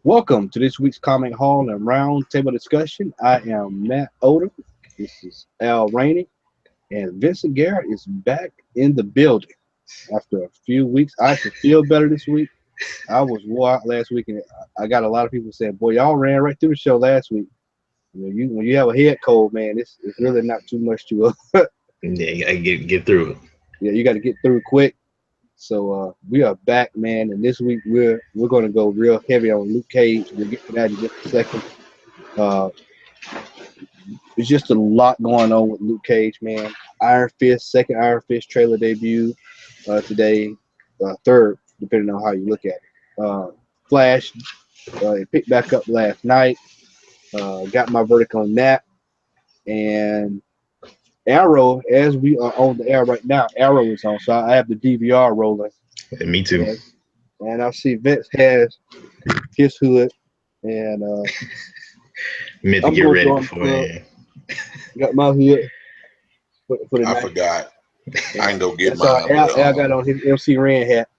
Welcome to this week's Comic Hall and Roundtable discussion. I am Matt Odom. This is Al Rainey, and Vincent Garrett is back in the building after a few weeks. I actually feel better this week. I was wore out last week, and I got a lot of people saying, "Boy, y'all ran right through the show last week." When you have a head cold, man, it's really not too much to Yeah, you gotta get through it. yeah, you got to get through quick. So we are back, man, and this week we're going to go real heavy on Luke Cage. We'll get to that in just a second. Uh, There's just a lot going on with Luke Cage, man. Iron Fist, second Iron Fist trailer debut today, third, depending on how you look at it. Flash, it picked back up last night. Got my verdict on that. And Arrow, as we are on the air right now, Arrow is on. So I have the DVR rolling. And me too. And I see Vince has his hood. And Meant to I'm get going ready to throw beforehand. got my hood for the I night. forgot. I can go get That's all mine. Al got on his MC Ren hat.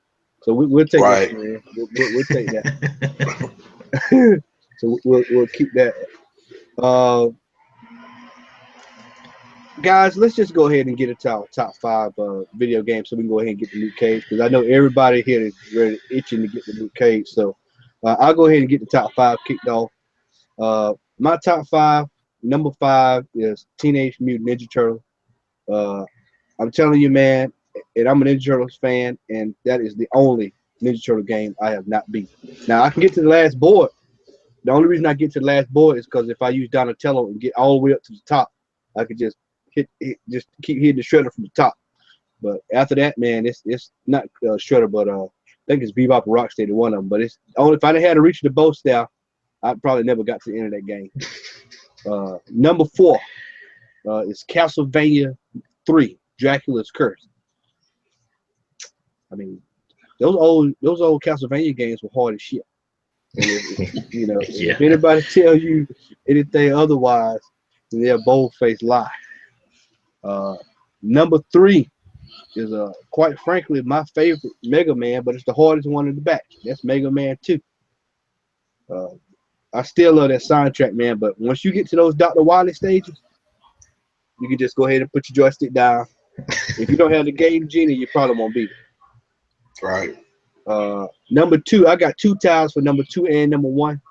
So we'll take that, Right. man. We'll take that. So we'll keep that. Uh, Guys, let's just go ahead and get into our top five video games so we can go ahead and get the Luke Cage because I know everybody here is ready, itching to get the Luke Cage. So I'll go ahead and get the top five kicked off. My top five, number five is Teenage Mutant Ninja Turtle. Uh, I'm telling you, man, and I'm a Ninja Turtles fan, and that is the only Ninja Turtle game I have not beat. Now I can get to the last board. The only reason I get to the last board is because if I use Donatello and get all the way up to the top, I could just just keep hitting the shredder from the top. But after that, man, it's not shredder, but I think it's Bebop and Rocksteady, one of them. But it's only if I didn't have to reach the bow staff, I probably never got to the end of that game. Number four is Castlevania 3, Dracula's Curse. I mean, those old Castlevania games were hard as shit. And Yeah. if anybody tells you anything otherwise, then they're bold-faced lie. Number three is quite frankly my favorite Mega Man, but it's the hardest one in the batch. That's Mega Man 2. Uh, I still love that soundtrack, man, but once you get to those Dr. Wily stages, you can just go ahead and put your joystick down. If you don't have the Game Genie, you probably won't beat it. Right. Number two, I got two ties for number two and number one.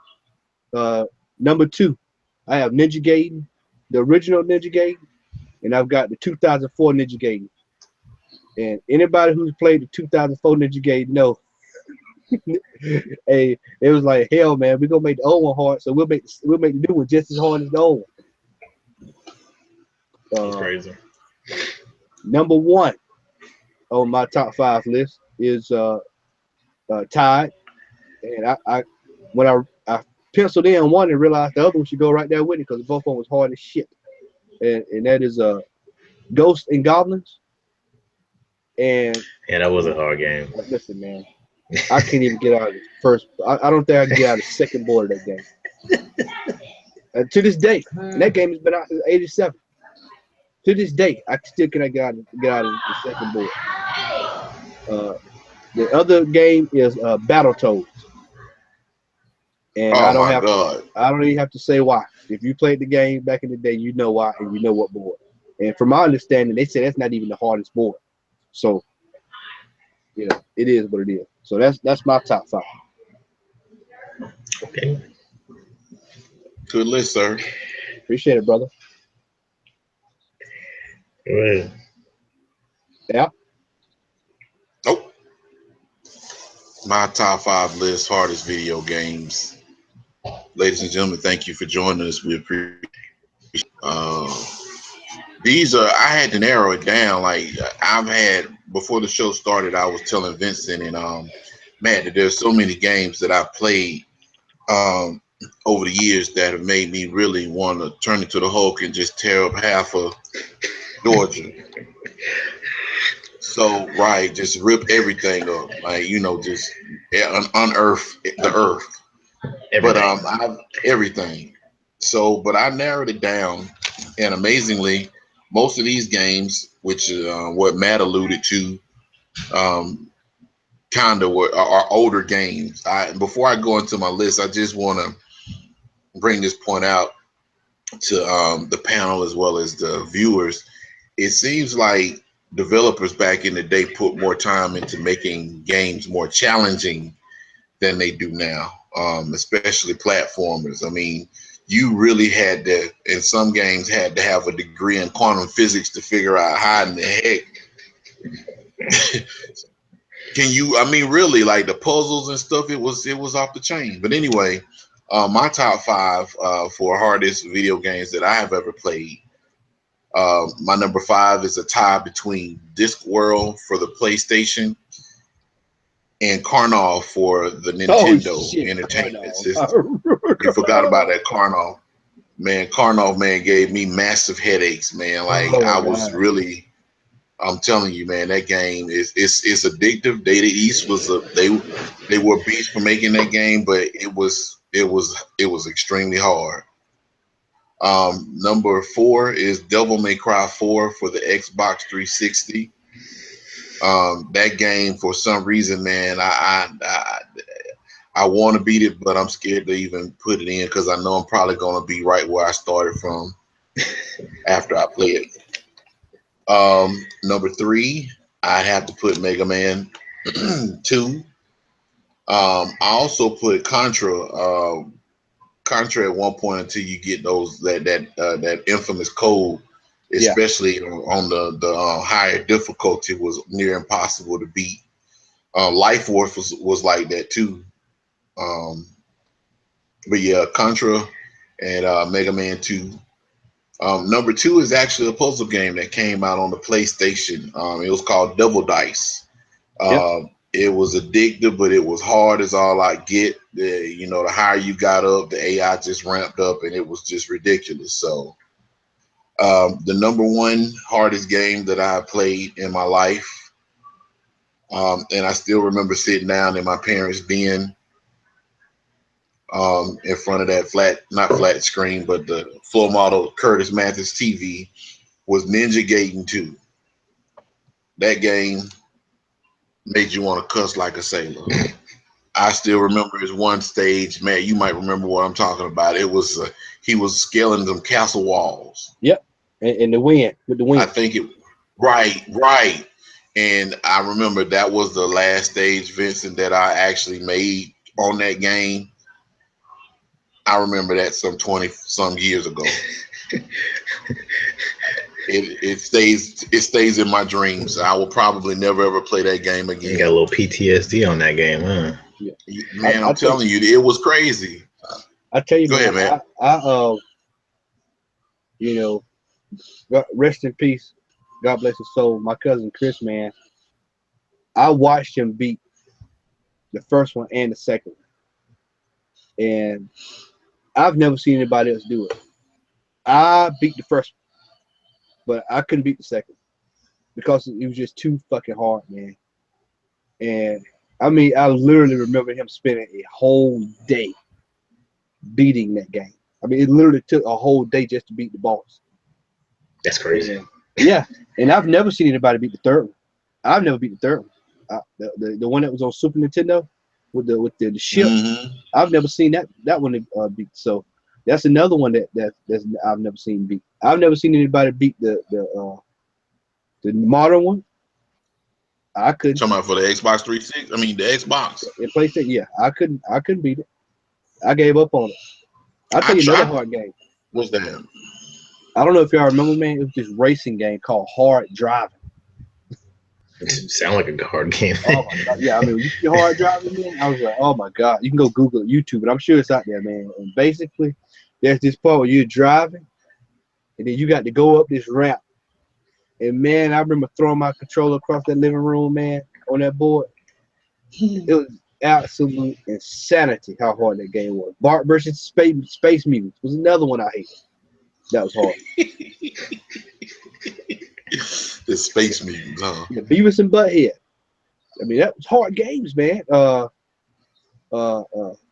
Number two, I have Ninja Gaiden, the original Ninja Gaiden, and I've got the 2004 Ninja Gaiden. And anybody who's played the 2004 Ninja Gaiden know, hey, it was like hell, man. We're gonna make the old one hard, so we'll make the new one just as hard as the old That's one. crazy. Number one on my top five list is Tide, and I when I penciled in one and realized the other one should go right there with it because both of them was hard as shit, and that is Ghosts and Goblins. And Yeah, that was a hard game. listen, man, I can't even get out of the first. I don't think I can get out of the second board of that game. And to this day, and that game has been out since '87. To this day, I still cannot get out of the second board. Uh, the other game is Battletoads, and Oh my God. I don't even have to say why. If you played the game back in the day, you know why, and you know what board. And from my understanding, they say that's not even the hardest board. So, it is what it is. So that's my top five. Okay. Good list, sir. Appreciate it, brother. Well, Yeah. Nope. My top five list, hardest video games. Ladies and gentlemen, thank you for joining us. We appreciate these are I had to narrow it down. Like I've had before the show started, I was telling Vincent and man, that there's so many games that I've played um over the years that have made me really want to turn into the Hulk and just tear up half of Georgia. So right, just rip everything up, like just unearth the earth. But everything. I everything. So, but I narrowed it down, and amazingly, most of these games, which what Matt alluded to, um, kind of are older games. Before I go into my list, I just want to bring this point out to the panel as well as the viewers. It seems like developers back in the day put more time into making games more challenging than they do now, especially platformers. I mean, you really had to, in some games, had to have a degree in quantum physics to figure out how in the heck can you. I mean, really, like the puzzles and stuff. It was off the chain. But anyway, my top 5 for hardest video games that I have ever played. My number 5 is a tie between Discworld for the PlayStation and Karnov for the Nintendo Entertainment System. You forgot about that Karnov. Man, Karnov, man, gave me massive headaches, man. Like I was really, I'm telling you, man, that game is it's addictive. Data East was they were beasts for making that game, but it was extremely hard. Number 4 is Devil May Cry 4 for the Xbox 360. That game, for some reason, man, I want to beat it, but I'm scared to even put it in because I know I'm probably going to be right where I started from after I play it. Number 3, I'd have to put Mega Man 2. I also put Contra. Contra at one point until you get that infamous code, especially on the higher difficulty, was near impossible to beat. Life Force was like that too. But yeah, Contra and Mega Man 2. Number 2 is actually a puzzle game that came out on the PlayStation. It was called Double Dice. It was addictive, but it was hard as all I get. The higher you got up, the AI just ramped up, and it was just ridiculous. So the number 1 hardest game that I played in my life, and I still remember sitting down in my parents' den in front of that not flat screen, but the floor model Curtis Mathis TV, was Ninja Gaiden 2. That game made you want to cuss like a sailor. I still remember his one stage, man. You might remember what I'm talking about. It was he was scaling them castle walls. Yep, and the wind with the wind. I think it right. And I remember that was the last stage, Vincent, that I actually made on that game. I remember that some 20 some years ago. It stays in my dreams. I will probably never ever play that game again. You got a little PTSD on that game, huh? Yeah. Man, I'm telling you, it was crazy. I tell you, go ahead, man. Rest in peace. God bless his soul. My cousin Chris, man. I watched him beat the first one and the second one, and I've never seen anybody else do it. I beat the first one, but I couldn't beat the second because it was just too fucking hard, man. And I mean, I literally remember him spending a whole day beating that game. I mean, it literally took a whole day just to beat the boss. That's crazy. Yeah, and I've never seen anybody beat the third one. I've never beat the third one. The one that was on Super Nintendo with the ship. Mm-hmm. I've never seen that one beat. So that's another one that's I've never seen beat. I've never seen anybody beat the modern one. I couldn't. Talking about for the Xbox 360. I mean the Xbox. It PlayStation. Yeah, I couldn't beat it. I gave up on it. I'll tell you another hard game. What's that? I don't know if y'all remember, man. It was this racing game called Hard Driving. Sound like a hard game. Oh my god! Yeah, I mean, you see Hard Driving, man. I was like, oh my god. You can go Google it, YouTube, but I'm sure it's out there, man. And basically, there's this part where you're driving, and then you got to go up this ramp. And man, I remember throwing my controller across that living room, man, on that board. It was absolute insanity how hard that game was. Bart versus Space Mutants was another one I hated. That was hard. The Space Mutants, huh? Yeah, Beavis and Butthead. I mean, that was hard games, man.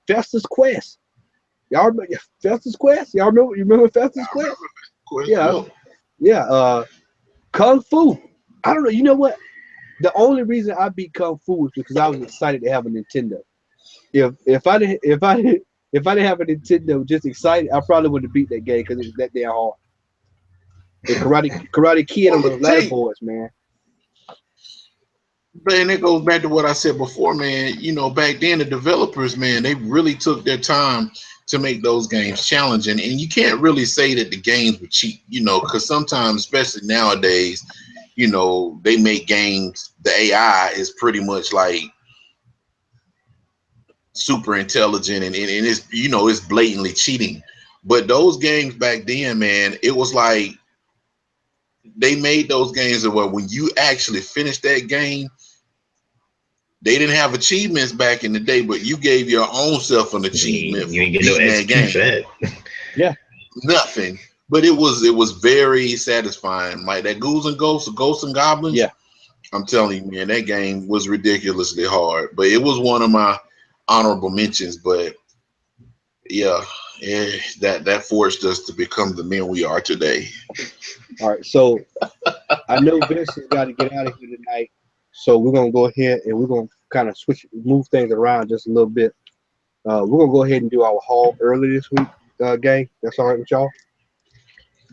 Festus Quest. Y'all remember Festus Quest? Y'all remember? You remember Festus Quest? Yeah. Kung Fu. I don't know. You know what? The only reason I beat Kung Fu is because I was excited to have a Nintendo. If I didn't have a Nintendo, just excited, I probably wouldn't have beat that game because it was that damn hard. And Karate Kid on those ladder boards, man. But and it goes back to what I said before, man. Back then the developers, man, they really took their time to make those games challenging. And you can't really say that the games were cheap, because sometimes, especially nowadays, they make games. The AI is pretty much like super intelligent, and it's it's blatantly cheating. But those games back then, man, it was like they made those games where when you actually finished that game, they didn't have achievements back in the day, but you gave your own self an achievement You for ain't get no beating that XP game. for that. Yeah. Nothing. But it was very satisfying. Like that Ghouls and Ghosts and Goblins. Yeah. I'm telling you, man, that game was ridiculously hard. But it was one of my honorable mentions. But yeah, that forced us to become the men we are today. All right. So I know Vince has got to get out of here tonight. So we're gonna go ahead and we're gonna kind of move things around just a little bit. We're gonna go ahead and do our haul early this week, gang. That's all right with y'all.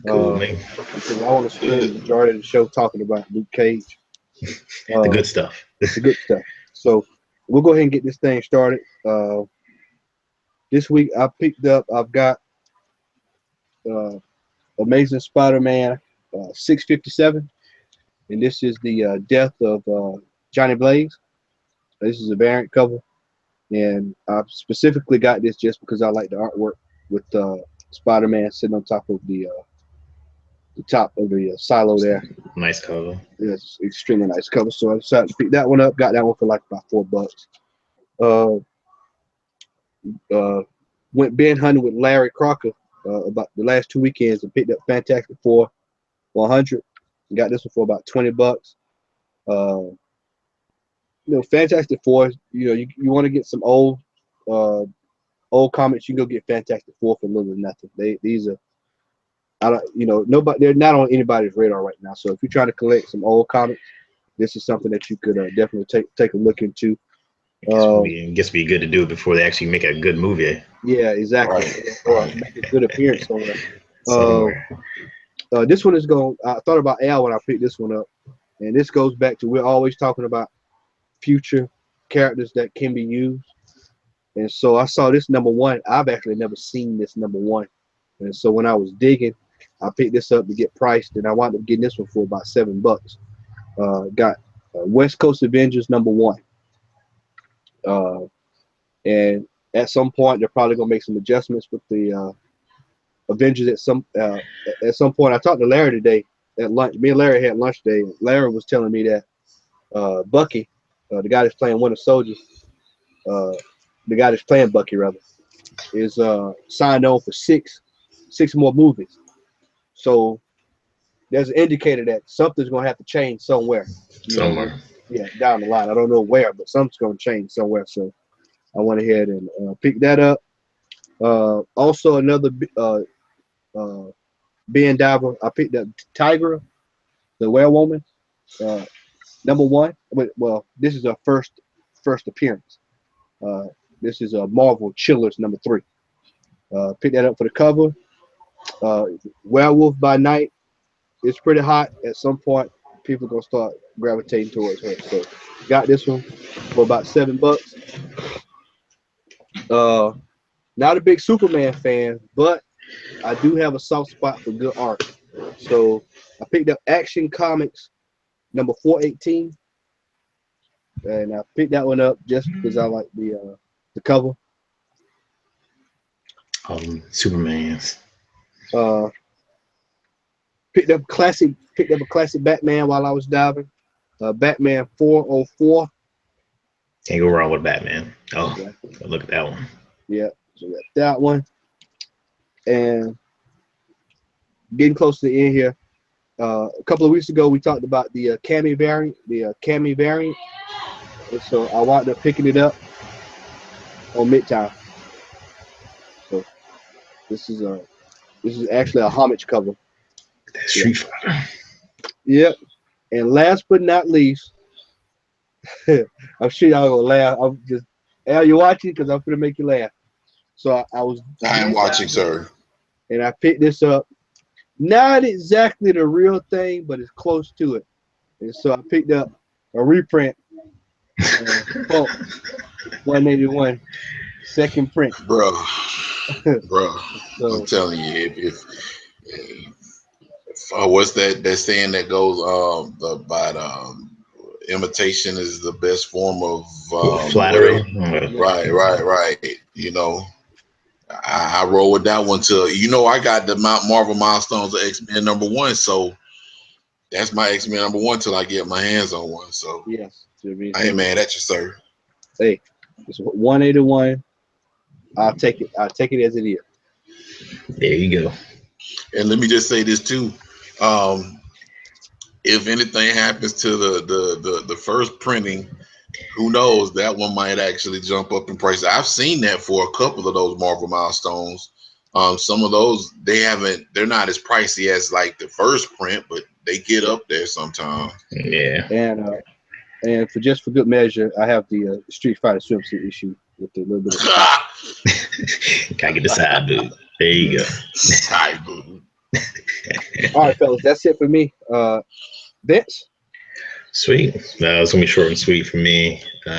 Cool, man. Because I want to spend the majority of the show talking about Luke Cage. The good stuff. The good stuff. So we'll go ahead and get this thing started. This week I've got Amazing Spider-Man 657, and this is the death of Johnny Blaze. This is a variant cover, and I specifically got this just because I like the artwork with Spider-Man sitting on top of the top of the silo there. Nice cover. It's extremely nice cover. So I decided to pick that one up. Got that one for like about $4. Went bin hunting with Larry Crocker about the last 2 weekends and picked up Fantastic Four 100. Got this one for about $20. Fantastic Four. You want to get some old comics, you can go get Fantastic Four for little or nothing. These are, nobody. They're not on anybody's radar right now. So if you're trying to collect some old comics, this is something that you could definitely take a look into. It gets to be good to do it before they actually make a good movie. Yeah, exactly. Right. Or make a good appearance somewhere. This one is going. I thought about Al when I picked this one up, and this goes back to we're always talking about future characters that can be used. And so I saw this number one. I've actually never seen this number one, and so when I was digging, I picked this up to get priced, and I wound up getting this one for about $7. Got West Coast Avengers number one. And at some point they're probably gonna make some adjustments with the Avengers at some point. I talked to Larry today at lunch. Me and Larry had lunch today. Larry was telling me that Bucky, the guy that's playing Winter Soldier, the guy that's playing Bucky rather, is signed on for six more movies. So there's an indicator that something's gonna have to change somewhere. Somewhere. Yeah, down the line. I don't know where, but something's gonna change somewhere. So I went ahead and picked that up. Also, another Ben Diver. I picked up Tigra, the Werewolf, number one. Well, this is a first appearance. This is a Marvel Chillers number 3. Picked that up for the cover. Werewolf by Night. It's pretty hot. At some point, people are gonna start gravitating towards her. So got this one for about $7. Not a big Superman fan, but I do have a soft spot for good art. So I picked up Action Comics number 418, and I picked that one up just because I like the cover. Supermans. Picked up a classic Batman while I was diving. Batman 404. Can't go wrong with Batman. Oh, Yeah. Look at that one. Yeah, so got that one. And getting close to the end here. A couple of weeks ago, we talked about the Cammy variant. And so I wound up picking it up on Midtown. So this is actually a homage cover. That Street Fighter. Yep. And last but not least, I'm sure y'all gonna laugh. I'm just Al, you watching? Because I'm gonna make you laugh. So I was I am doing watching, that, sir. and I picked this up. Not exactly the real thing, but it's close to it. And so I picked up a reprint, Bulk 181, second print. Bro, bro. I'm So telling you, what's that saying that goes about imitation is the best form of Flattery. whatever. Right. You know, I roll with that one till I got the Mount Marvel milestones of X-Men #1, so that's my X-Men #1 till I get my hands on one. So yes, I ain't mad at you, sir. hey, it's 181. I'll take it. I'll take it as it is. There you go. And let me just say this too. If anything happens to the first printing, who knows, that one might actually jump up in price. I've seen that for a couple of those Marvel milestones. Some of those they're not as pricey as like the first print, but they get up there sometimes. Yeah. And for good measure, I have the Street Fighter swimsuit issue with the little bit of. Gotta get the side boob. There you go. Side boob. All right, fellas, that's it for me. Vince. Sweet. It's gonna be short and sweet for me. All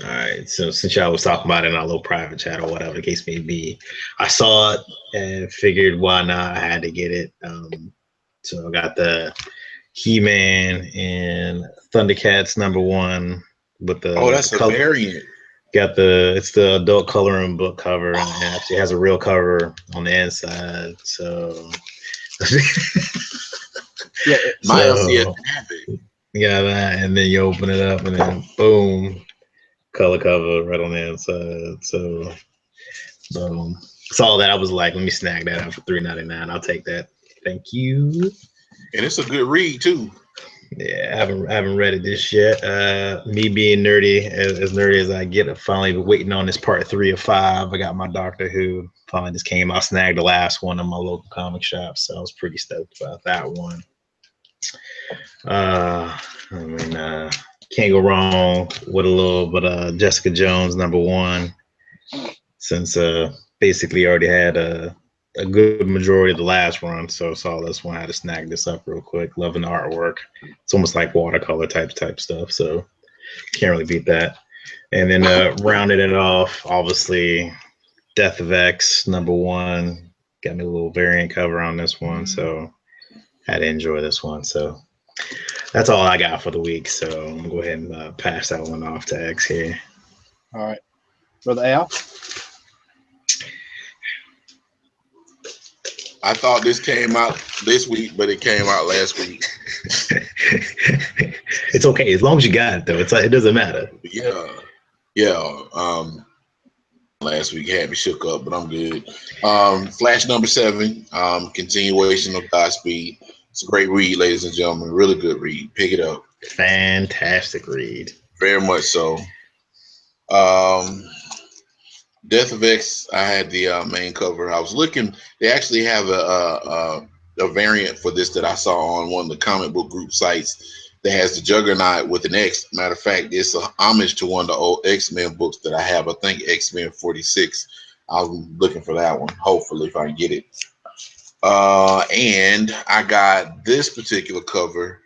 right. So since y'all was talking about it in our little private chat or whatever the case may be, I saw it and figured why not? I had to get it. So I got the He-Man and Thundercats #1 with the that's a variant. It's the adult coloring book cover, and it actually has a real cover on the inside. So Yeah, my LCS have it. Yeah, that, and then you open it up, and then boom, color cover right on the inside. So, saw that. I was like, let me snag that out for $3.99. I'll take that. Thank you. And it's a good read too. Yeah, I haven't read it this yet. Me being nerdy, as nerdy as I get, I'm finally waiting on this part 3 of 5. I got my Doctor Who. Finally just came. I snagged the last one in my local comic shop, so I was pretty stoked about that one. Can't go wrong with a little bit Jessica Jones #1, since basically already had a good majority of the last run, so saw this one. I had to snag this up real quick. Loving the artwork. It's almost like watercolor type stuff, so can't really beat that. And then rounded it off, obviously, Death of X #1. Got me a little variant cover on this one, so had to enjoy this one. So that's all I got for the week. So I'm gonna go ahead and pass that one off to X here. all right, Brother Al. I thought this came out this week, but it came out last week. It's okay as long as you got it, though. It's like, it doesn't matter. Yeah. Last week had me shook up, but I'm good. Flash #7, continuation of Godspeed. It's a great read, ladies and gentlemen. Really good read. Pick it up. Fantastic read. Very much so. Death of X, I had the main cover. I was looking. They actually have a variant for this that I saw on one of the comic book group sites that has the Juggernaut with an X. Matter of fact, it's a homage to one of the old X-Men books that I have. I think X-Men 46. I'm looking for that one. Hopefully, if I can get it. And I got this particular cover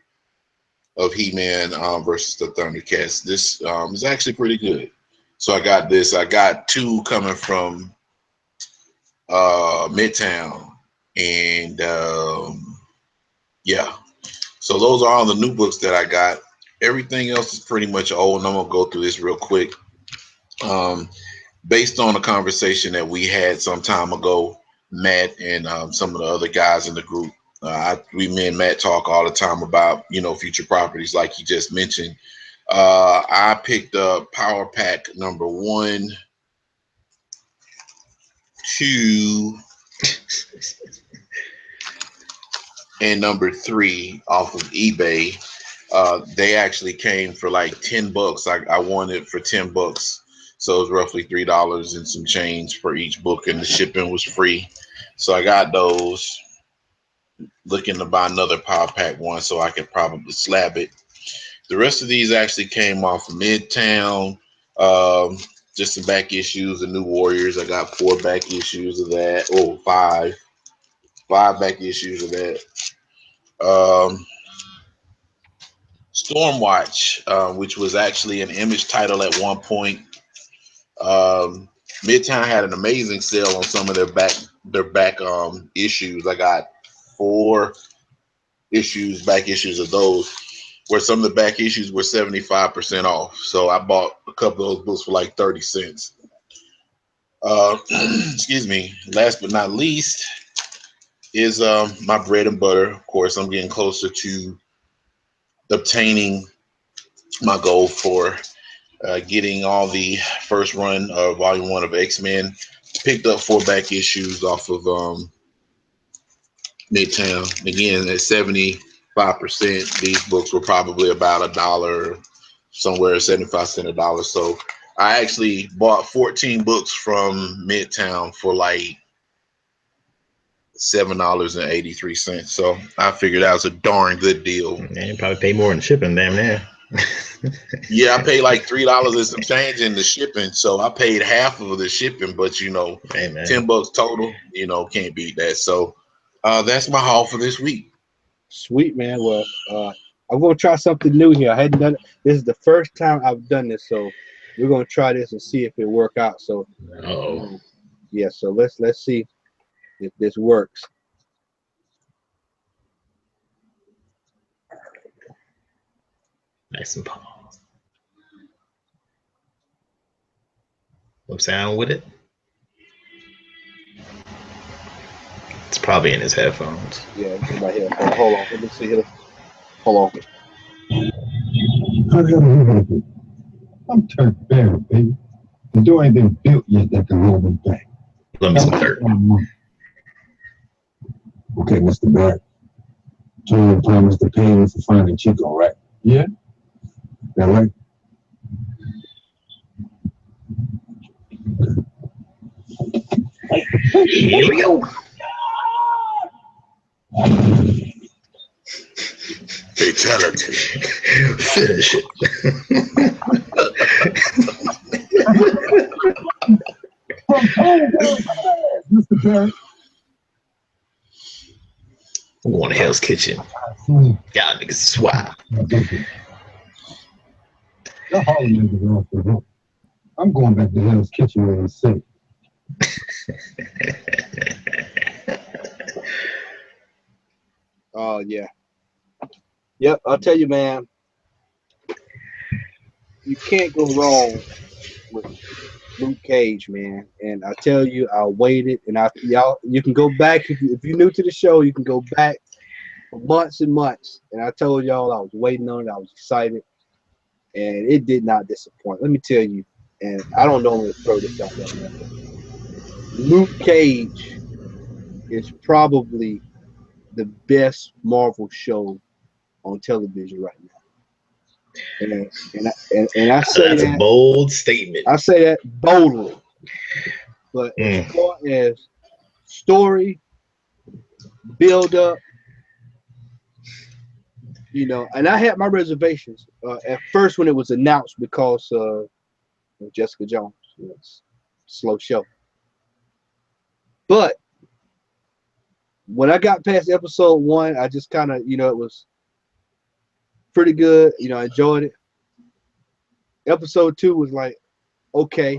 of He-Man versus the Thundercats. This is actually pretty good. So I got this. I got 2 coming from Midtown, and yeah. So those are all the new books that I got. Everything else is pretty much old, and I'm gonna go through this real quick. Based on a conversation that we had some time ago, Matt and some of the other guys in the group, me and Matt talk all the time about future properties, like he just mentioned. I picked up Power Pack #1, 2, and #3 off of eBay. They actually came for like $10. I won it for $10, so it was roughly $3 and some change for each book, and the shipping was free. So I got those. Looking to buy another Power Pack one so I could probably slab it. The rest of these actually came off of Midtown. Just some back issues of New Warriors. I got 4 back issues of that. Oh, 5 back issues of that. Stormwatch, which was actually an Image title at one point. Midtown had an amazing sale on some of their back issues. I got 4 back issues of those, where some of the back issues were 75% off. So I bought a couple of those books for like 30 cents. Excuse me. Last but not least is my bread and butter. Of course, I'm getting closer to obtaining my goal for getting all the first run of Volume 1 of X-Men. Picked up 4 back issues off of Midtown. Again, at 75%, these books were probably about $1, somewhere 75 cents, $1. So I actually bought 14 books from Midtown for like $7.83. So I figured that was a darn good deal. Man, you probably pay more in shipping, damn near. Yeah, I paid like $3 and some change in the shipping. So I paid half of the shipping, but you know, hey, man. $10 total, you know, can't beat that. So that's my haul for this week. Sweet, man. Well, I'm gonna try something new here. I hadn't done it. This is the first time I've done this, so we're gonna try this and see if it work out. So, yeah. So let's see if this works. Nice and pause. What sound with it? It's probably in his headphones. Yeah, it's in my headphones. Hold on. Let me see here. Hold on. I'm Turk Barry, baby. The door ain't been built yet that can hold me back. Let me some dirt. Okay, Mr. Barrett. Tony promised to pay me for finding Chico, right? Yeah? That right? Here we go. Fatality. Finish it. Mr. Barrett. I'm going to Hell's Kitchen. Y'all niggas is swag. I'm going back to Hell's Kitchen where he's safe. Oh yeah. Yep, I'll tell you, man. You can't go wrong with Luke Cage, man. And I tell you, I waited, and you can go back if you're new to the show. You can go back for months and months. And I told y'all I was waiting on it. I was excited, and it did not disappoint. Let me tell you. And I don't normally throw this out there, man. Luke Cage is probably the best Marvel show on television right now. And I say that's that, a bold statement. I say that boldly. But as far as story, build up, you know, and I had my reservations at first when it was announced because of Jessica Jones. You know, slow show. But when I got past episode 1, I just kind of, you know, it was pretty good. You know, I enjoyed it. Episode 2 was like, okay.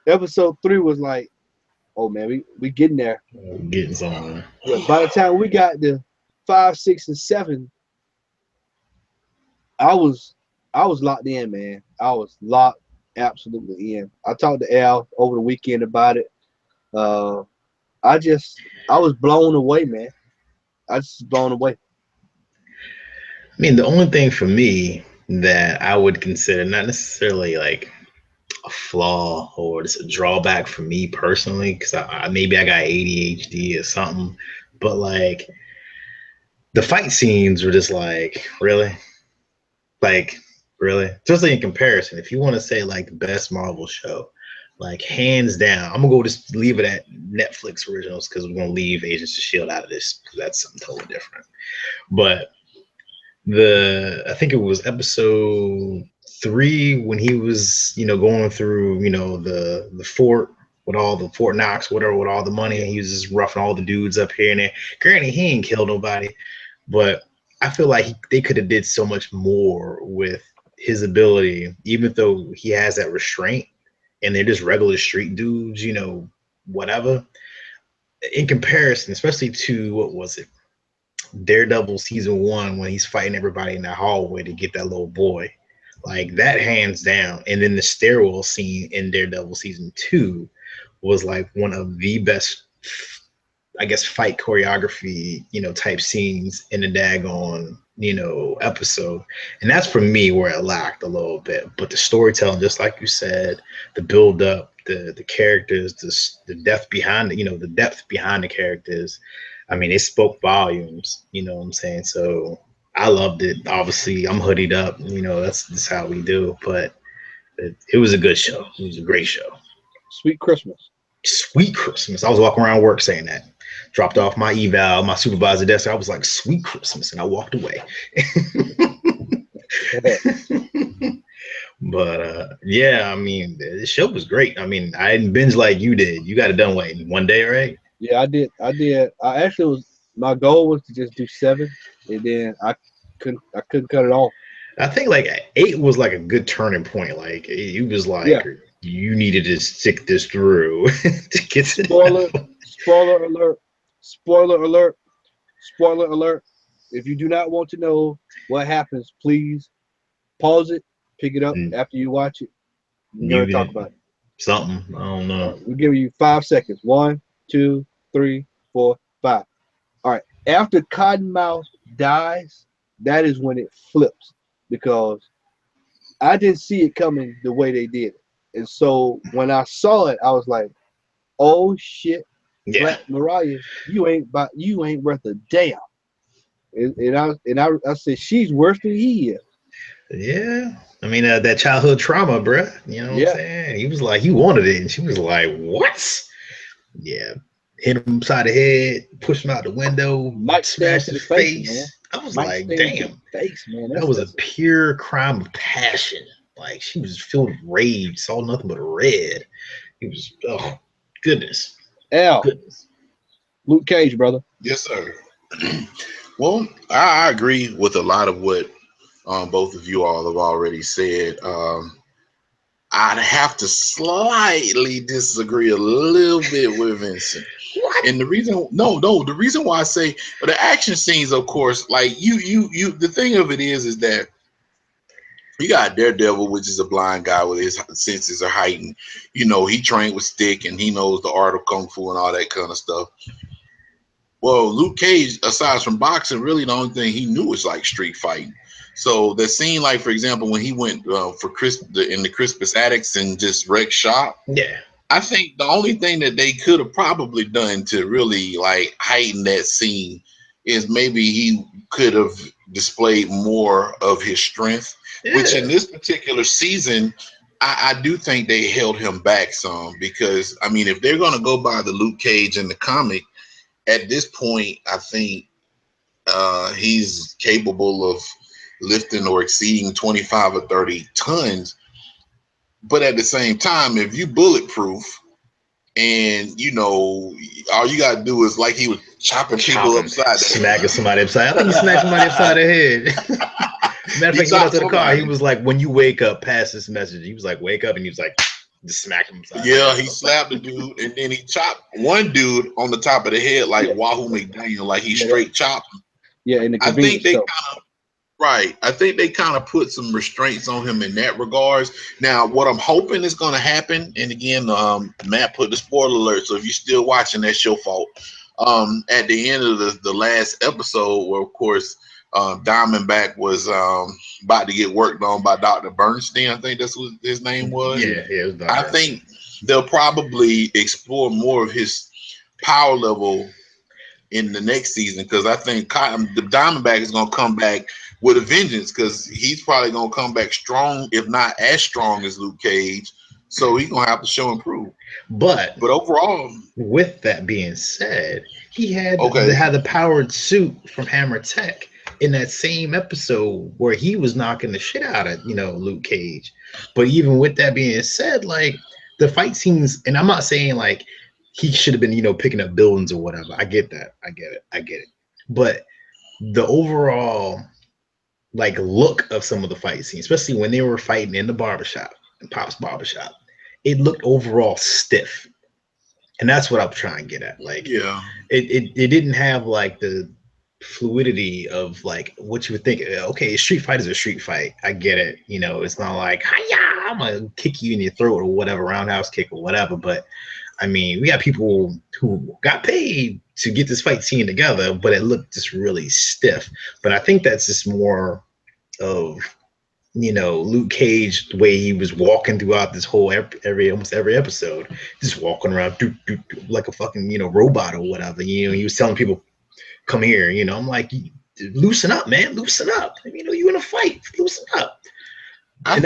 Episode 3 was like, oh man, we getting there. Getting somewhere. Yeah, by the time we got to 5, 6, and 7, I was locked in, man. I was locked absolutely in. I talked to Al over the weekend about it. I was blown away, man. I just blown away. I mean, the only thing for me that I would consider not necessarily like a flaw or just a drawback for me personally, because maybe I got ADHD or something, but like the fight scenes were just like, really? Like, really? Especially in comparison, if you want to say like the best Marvel show, like hands down, I'm gonna go just leave it at Netflix originals because we're gonna leave Agents of S.H.I.E.L.D. out of this because that's something totally different. But I think it was episode 3 when he was, going through, the fort with all the Fort Knox, whatever, with all the money, and he was just roughing all the dudes up here and there. Granted, he ain't killed nobody, but I feel like they could have did so much more with his ability, even though he has that restraint, and they're just regular street dudes, whatever. In comparison, especially to what was it? Daredevil season 1 when he's fighting everybody in that hallway to get that little boy, like that hands down. And then the stairwell scene in Daredevil season 2 was like one of the best, I guess, fight choreography, type scenes in the daggone, episode. And that's for me where it lacked a little bit. But the storytelling, just like you said, the build up, the characters, the depth behind the depth behind the characters. I mean, it spoke volumes, you know what I'm saying? So I loved it. Obviously, I'm hoodied up, that's how we do. But it was a good show. It was a great show. Sweet Christmas. Sweet Christmas. I was walking around work saying that. Dropped off my eval, my supervisor desk. I was like, sweet Christmas. And I walked away. But yeah, I mean, the show was great. I mean, I didn't binge like you did. You got it done in one day, right? Yeah, I did. I actually my goal was to just do 7, and then I couldn't cut it off. I think like 8 was like a good turning point. Like it was like you needed to stick this through to get to spoiler alert. Spoiler alert. Spoiler alert. If you do not want to know what happens, please pause it, pick it up after you watch it. We're gonna talk about it. Something. I don't know. We'll give you 5 seconds. 1, 2, 3, 4, 5. All right. After Cottonmouth dies, that is when it flips, because I didn't see it coming the way they did it. And so when I saw it, I was like, oh shit, Black Mariah, you ain't worth a damn. And I said, she's worse than he is. Yeah. I mean, that childhood trauma, bruh. You know what I'm saying? He was like, he wanted it. And she was like, what? Yeah. Hit him upside the head, push him out the window, smash his face. Man. I was like, damn. Face, man. That was a pure crime of passion. Like, she was filled with rage, saw nothing but red. It was, oh, goodness. Goodness. Luke Cage, brother. Yes, sir. Well, I agree with a lot of what both of you all have already said. I'd have to slightly disagree a little bit with Vincent. What? And the reason why I say the action scenes, of course, like the thing of it is that you got Daredevil, which is a blind guy with his senses are heightened. He trained with stick and he knows the art of kung fu and all that kind of stuff. Well, Luke Cage, aside from boxing, really the only thing he knew was like street fighting. So the scene, like for example, when he went for in the Crispus Attucks and just wrecked shop. Yeah. I think the only thing that they could have probably done to really like heighten that scene is maybe he could have displayed more of his strength, which in this particular season, I do think they held him back some, because I mean, if they're going to go by the Luke Cage in the comic, at this point, I think he's capable of lifting or exceeding 25 or 30 tons. But at the same time, if you bulletproof and all you gotta do is like he was chopping people upside, smacking somebody upside. I think he smacked somebody upside the head. Matter of fact, he got to the car. He was like, when you wake up, pass this message. He was like, wake up, and he was like, just smack him upside. Yeah, he slapped the dude, and then he chopped one dude on the top of the head like Wahoo McDaniel, like he straight chopped him. Yeah, and I think they I think they kind of put some restraints on him in that regards. Now, what I'm hoping is going to happen, and again, Matt put the spoiler alert, so if you're still watching, that's your fault. At the end of the last episode, where of course Diamondback was about to get worked on by Dr. Bernstein, I think that's what his name was. Yeah, it was I think they'll probably explore more of his power level in the next season, because I think the Diamondback is going to come back with a vengeance, because he's probably going to come back strong, if not as strong as Luke Cage. So he's going to have to show and prove. But overall, with that being said, he had the powered suit from Hammer Tech. in that same episode where he was knocking the shit out of, Luke Cage. But even with that being said, like the fight scenes, and I'm not saying like he should have been, picking up buildings or whatever. I get that. I get it. But the overall like look of some of the fight scenes, especially when they were fighting in the barbershop, in Pop's barbershop, it looked overall stiff. And that's what I'm trying to get at. Like, Yeah. it didn't have like the fluidity of like what you would think. Okay, street fight is a street fight. I get it. It's not like, hiya, I'm gonna kick you in your throat or whatever, roundhouse kick or whatever. But I mean, we got people who got paid to get this fight scene together, but it looked just really stiff. But I think that's just more of Luke Cage, the way he was walking throughout this whole almost every episode, just walking around like a fucking robot or whatever. He was telling people, "Come here." I'm like, loosen up, man, loosen up. You in a fight, loosen up. I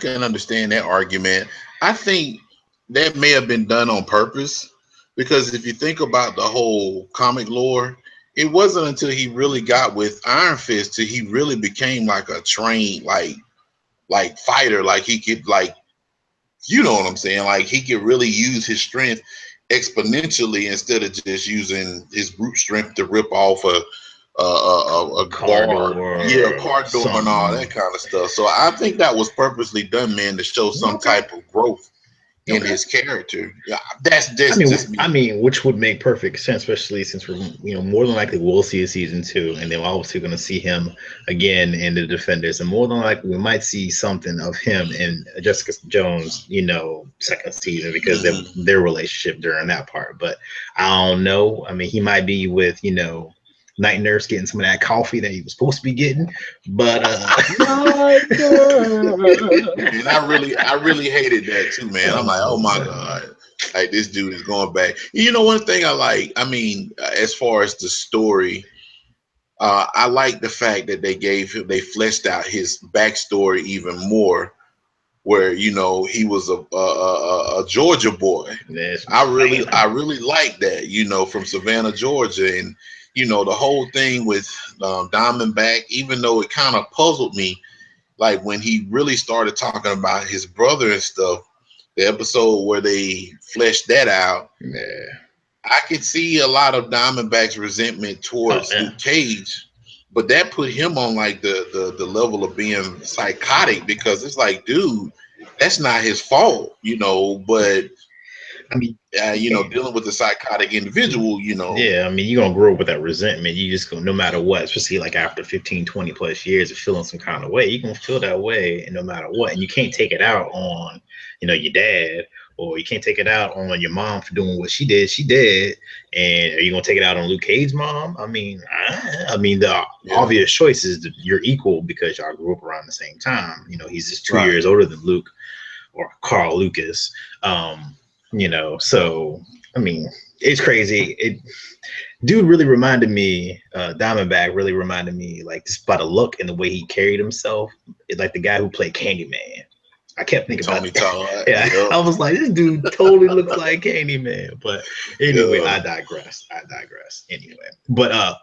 can understand that argument. I think that may have been done on purpose, because if you think about the whole comic lore, it wasn't until he really got with Iron Fist till he really became like a trained like fighter. Like he could, like, you know what I'm saying? Like he could really use his strength exponentially instead of just using his brute strength to rip off a car bar, door, car door and all that kind of stuff. So I think that was purposely done, man, to show some type of growth in his character. Yeah, that's just me. I mean, which would make perfect sense, especially since we're more than likely we'll see a season 2, and then we're obviously going to see him again in the Defenders, and more than likely we might see something of him in Jessica Jones, second season, because their relationship during that part. But I don't know. I mean, he might be with Night Nurse getting some of that coffee that he was supposed to be getting, but and I really hated that too, man. I'm like, oh my god, like this dude is going back. One thing I like, I mean, as far as the story, I like the fact that they fleshed out his backstory even more, where he was a Georgia boy. I really like that, from Savannah, Georgia, and the whole thing with Diamondback, even though it kind of puzzled me, like when he really started talking about his brother and stuff, the episode where they fleshed that out, I could see a lot of Diamondback's resentment towards Luke Cage, but that put him on like the level of being psychotic, because it's like, dude, that's not his fault, but I mean, dealing with a psychotic individual, Yeah, I mean, you're going to grow up with that resentment. You just go, no matter what, especially like after 15, 20 plus years of feeling some kind of way, you're going to feel that way no matter what. And you can't take it out on, your dad, or you can't take it out on your mom for doing what she did. She did. And are you going to take it out on Luke Cage's mom? I mean, the obvious choice is that you're equal because y'all grew up around the same time. He's just 2 years older than Luke, or Carl Lucas. So I mean, it's crazy. Dude really reminded me, Diamondback really reminded me, like, just by the look and the way he carried himself, like the guy who played Candyman. I kept thinking about that. Yeah, I was like, this dude totally looks like Candyman. But anyway, I digress. Anyway, but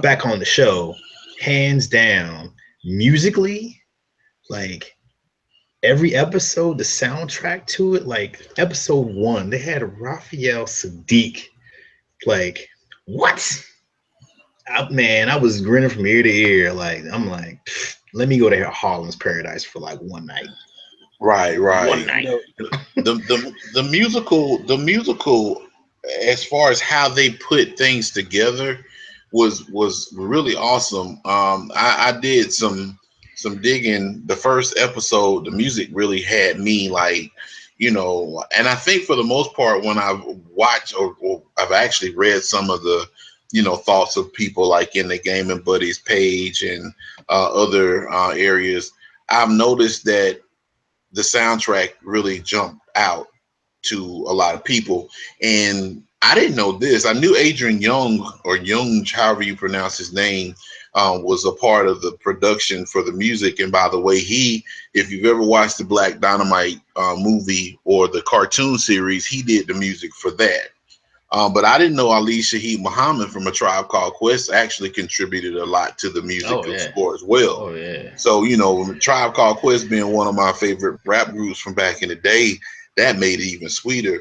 back on the show, hands down, musically, like, every episode, the soundtrack to it, like episode 1, they had Raphael Sadiq. Like, what? I was grinning from ear to ear. Like, I'm like, let me go to Harlem's Paradise for like one night. Right. One night. The musical, as far as how they put things together, was really awesome. I did some digging. The first episode, the music really had me like, and I think for the most part, when I've watched or I've actually read some of the, thoughts of people like in the Gaming Buddies page and other areas, I've noticed that the soundtrack really jumped out to a lot of people. And I didn't know this. I knew Adrian Young, or Young, however you pronounce his name, was a part of the production for the music. And by the way, if you've ever watched the Black Dynamite movie or the cartoon series, he did the music for that. But I didn't know Ali Shaheed Muhammad from A Tribe Called Quest actually contributed a lot to the musical score as well. Oh yeah. So, you know, Tribe Called Quest being one of my favorite rap groups from back in the day, that made it even sweeter.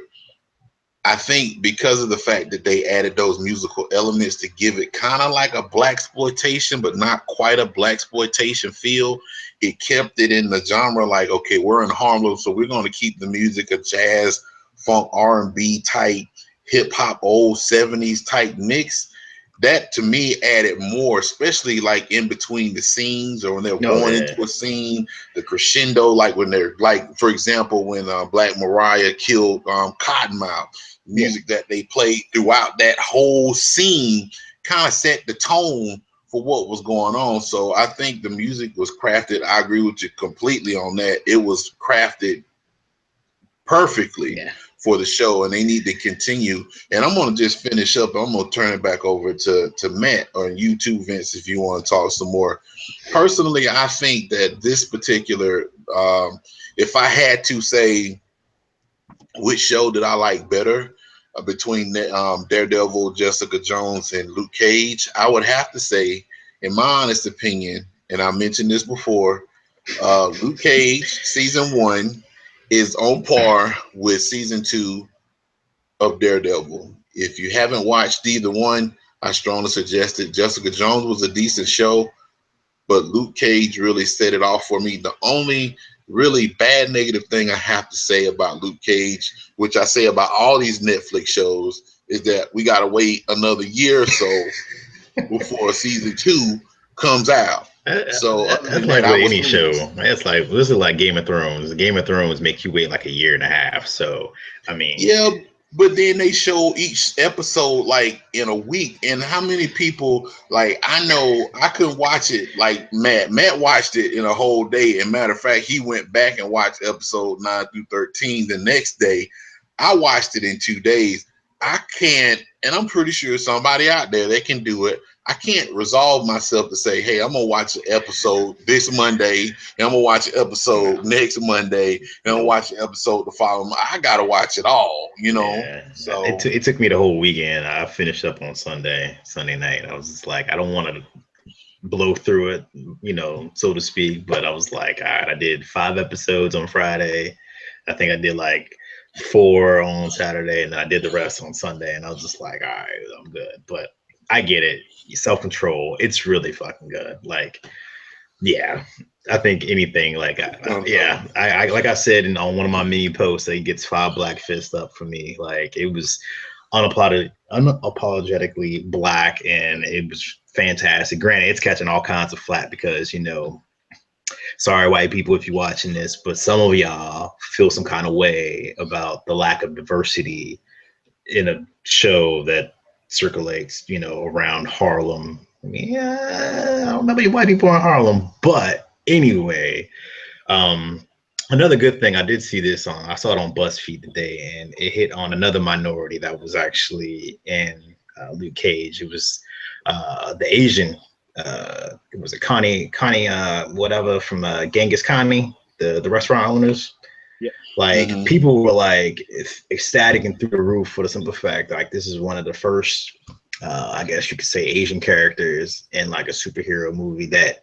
I think because of the fact that they added those musical elements to give it kind of like a blaxploitation, but not quite a blaxploitation feel, it kept it in the genre like, okay, we're in Harlem, so we're going to keep the music a jazz, funk, R&B type, hip hop, old 70s type mix. That to me added more, especially like in between the scenes or when they're going into a scene, the crescendo, like when they're like, for example, when Black Mariah killed Cottonmouth, music that they played throughout that whole scene kind of set the tone for what was going on. So I think the music was crafted. I agree with you completely on that. It was crafted perfectly for the show, and they need to continue. And I'm going to just finish up. I'm going to turn it back over to Matt or you too, Vince, if you want to talk some more. Personally, I think that this particular, if I had to say which show did I like better between Daredevil, Jessica Jones, and Luke Cage, I would have to say, in my honest opinion, and I mentioned this before, Luke Cage season 1 is on par with season 2 of Daredevil. If you haven't watched either one, I strongly suggest it. Jessica Jones was a decent show, but Luke Cage really set it off for me. The only really bad negative thing I have to say about Luke Cage, which I say about all these Netflix shows, is that we got to wait another year or so before season 2 comes out. So that's like with any show. It's like, this is like Game of Thrones. Game of Thrones make you wait like a year and a half. So I mean, yeah, but then they show each episode like in a week. And how many people, like, I know I couldn't watch it like Matt. Matt watched it in a whole day. And matter of fact, he went back and watched episode 9 through 13 the next day. I watched it in 2 days. I can't, and I'm pretty sure somebody out there that can do it. I can't resolve myself to say, hey, I'm gonna watch an episode this Monday, and I'm gonna watch an episode next Monday, and I'm gonna watch an episode the following. I gotta watch it all, you know. Yeah. So it took me the whole weekend. I finished up on Sunday night. I was just like, I don't want to blow through it, you know, so to speak. But I was like, all right, I did 5 episodes on Friday. I think I did like 4 on Saturday, and I did the rest on Sunday. And I was just like, all right, I'm good. But I get it. Self-control. It's really fucking good. Like, yeah, I think anything like, I like I said on one of my mini posts, that he gets 5 black fists up for me. Like, it was unapologetically black, and it was fantastic. Granted, it's catching all kinds of flack because, you know, sorry, white people, if you're watching this, but some of y'all feel some kind of way about the lack of diversity in a show that circulates, you know, around Harlem. I mean, yeah, I don't know about white people in Harlem, but anyway, another good thing, I did see this on, I saw it on BuzzFeed today, and it hit on another minority that was actually in Luke Cage. It was the Asian, it was a Connie, whatever, from Genghis Connie, the restaurant owners. Like, people were like ecstatic and through the roof for the simple fact, like, this is one of the first, I guess you could say, Asian characters in like a superhero movie that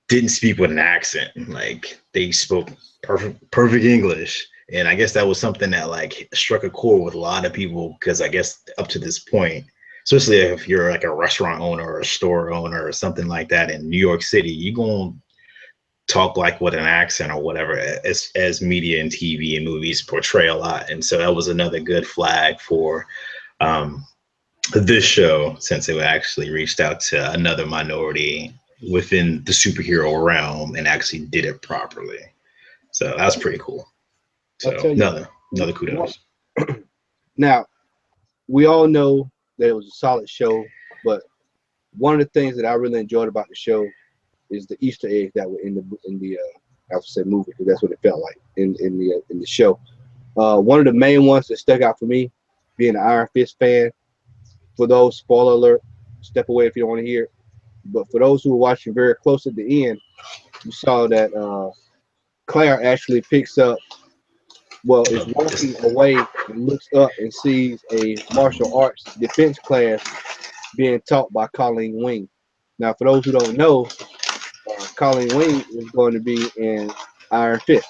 didn't speak with an accent. Like, they spoke perfect English. And I guess that was something that like struck a chord with a lot of people, because I guess up to this point, especially if you're like a restaurant owner or a store owner or something like that in New York City, you're going to talk like with an accent or whatever, as media and TV and movies portray a lot. And so that was another good flag for this show, since it actually reached out to another minority within the superhero realm and actually did it properly. So that's pretty cool. So another kudos. Now, we all know that it was a solid show, but one of the things that I really enjoyed about the show is the Easter eggs that were in the I would say movie, because that's what it felt like in the show. One of the main ones that stuck out for me, being an Iron Fist fan. For those, spoiler alert, step away if you don't want to hear it. But for those who were watching very close at the end, you saw that Claire actually picks up well, is walking away and looks up and sees a martial arts defense class being taught by Colleen Wing. Now, for those who don't know, Colleen Wing is going to be in Iron Fist.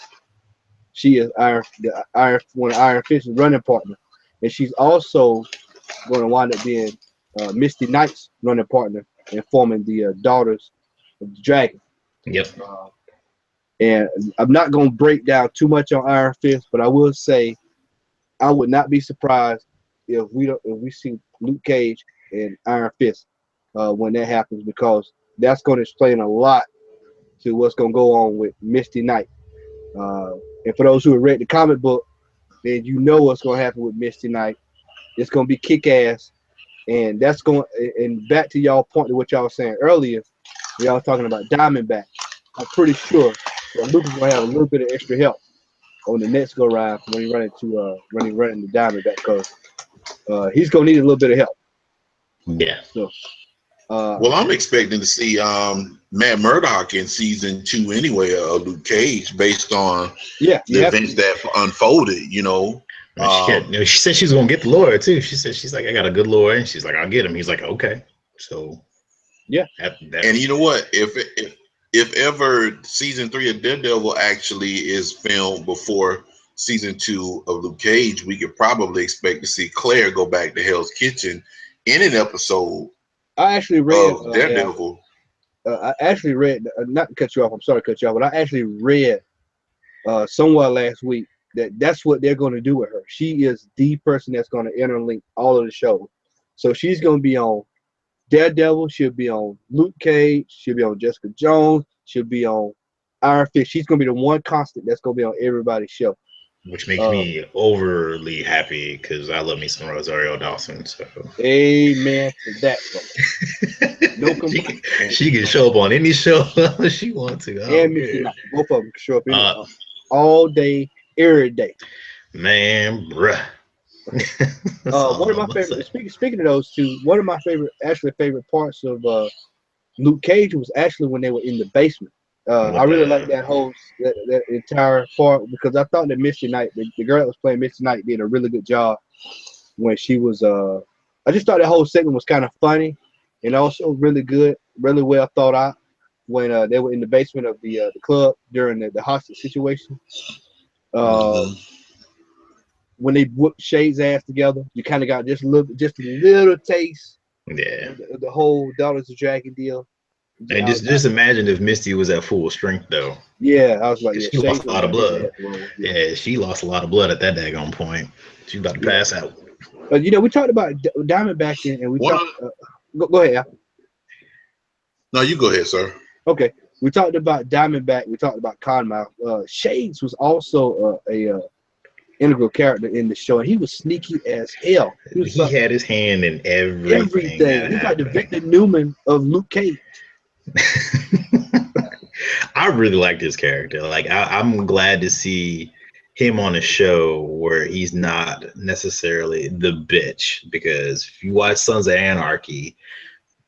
She is one of Iron Fist's running partner, and she's also going to wind up being Misty Knight's running partner and forming the Daughters of the Dragon. Yep. And I'm not going to break down too much on Iron Fist, but I will say I would not be surprised if we see Luke Cage and Iron Fist when that happens, because that's going to explain a lot to what's going to go on with Misty Knight. And for those who have read the comic book, then you know what's going to happen with Misty Knight. It's going to be kick-ass, and that's going. And back to y'all point to what y'all were saying earlier, y'all talking about Diamondback. I'm pretty sure that Luke is going to have a little bit of extra help on the next go round when he running the Diamondback, because he's going to need a little bit of help. Yeah. So. Well, I'm expecting to see Matt Murdock in season 2 anyway of Luke Cage, based on the events that unfolded. You know, she said she was gonna get the lawyer too. She's like, I got a good lawyer, and she's like, I'll get him. He's like, okay. So yeah. And you know what? If ever season 3 of Daredevil actually is filmed before season 2 of Luke Cage, we could probably expect to see Claire go back to Hell's Kitchen in an episode. I actually read Daredevil. I actually read, not to cut you off, I'm sorry to cut you off, but I actually read somewhere last week that's what they're going to do with her. She is the person that's going to interlink all of the shows. So she's going to be on Daredevil, she'll be on Luke Cage, she'll be on Jessica Jones, she'll be on Iron Fist. She's going to be the one constant that's going to be on everybody's show. Which makes me overly happy, because I love me some Rosario Dawson. So amen to that. No complaint. She can show up on any show she wants to. And both of them can show up all day, every day. Man, bruh. One of my favorite. Speaking of those two, one of my favorite parts of Luke Cage was actually when they were in the basement. I really like that entire part, because I thought that Misty Knight, the girl that was playing Misty Knight, did a really good job when she was. I just thought that whole segment was kind of funny, and also really good, really well thought out when they were in the basement of the club during the hostage situation. When they whooped Shade's ass together, you kind of got just a little taste. Yeah. Of the whole Daughters of Dragon deal. And just imagine if Misty was at full strength, though. Yeah, I was like, she lost a lot of blood. Yeah, she lost a lot of blood at that daggone point. She's about to pass out. But we talked about Diamondback, and we talked. Go ahead, Al. No, you go ahead, sir. Okay, we talked about Diamondback. We talked about Conmouth. Shades was also a integral character in the show, and he was sneaky as hell. He had his hand in everything. He's like the Victor Newman of Luke Cage. I really like this character. Like, I'm glad to see him on a show where he's not necessarily the bitch, because if you watch Sons of Anarchy,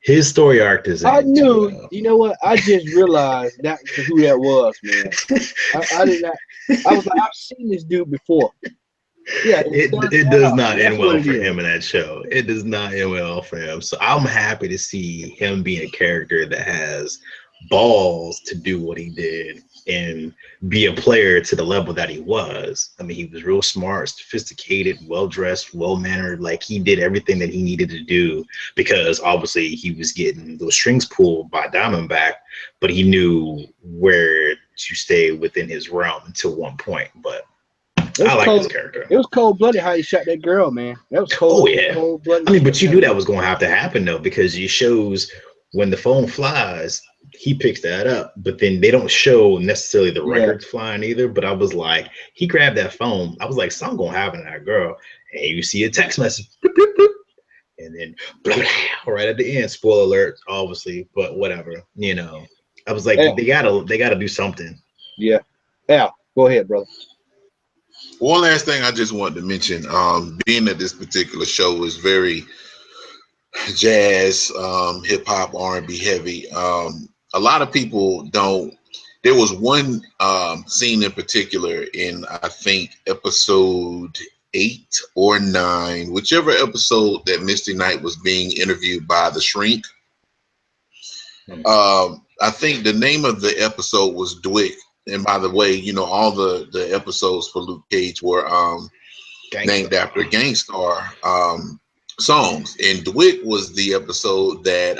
his story arc is. I knew. You know what? I just realized that's who that was, man. I did not. I was like, I've seen this dude before. Yeah, it does not end well for him in that show. It does not end well for him. So I'm happy to see him being a character that has balls to do what he did and be a player to the level that he was. I mean, he was real smart, sophisticated, well-dressed, well-mannered. Like, he did everything that he needed to do, because obviously he was getting those strings pulled by Diamondback, but he knew where to stay within his realm until one point. But I like this character. It was cold-blooded how he shot that girl, man. That was cold. Oh, yeah. Cold-blooded. I mean, but you knew that was going to have to happen, though, because it shows when the phone flies, he picks that up, but then they don't show necessarily the records flying either. But I was like, he grabbed that phone. I was like, something gonna happen to that girl. And you see a text message, bloop, bloop, bloop, and then blah, blah, right at the end. Spoiler alert, obviously, but whatever. I was like, they gotta do something. Yeah. Al, go ahead, brother. One last thing I just wanted to mention, being that this particular show is very jazz, hip hop, R&B heavy. A lot of people don't There was one scene in particular in, I think, episode 8 or 9, whichever episode, that Misty Knight was being interviewed by the Shrink. I think the name of the episode was Dwick. And by the way, you know, all the episodes for Luke Cage were named after Gangstar songs. And Dwick was the episode that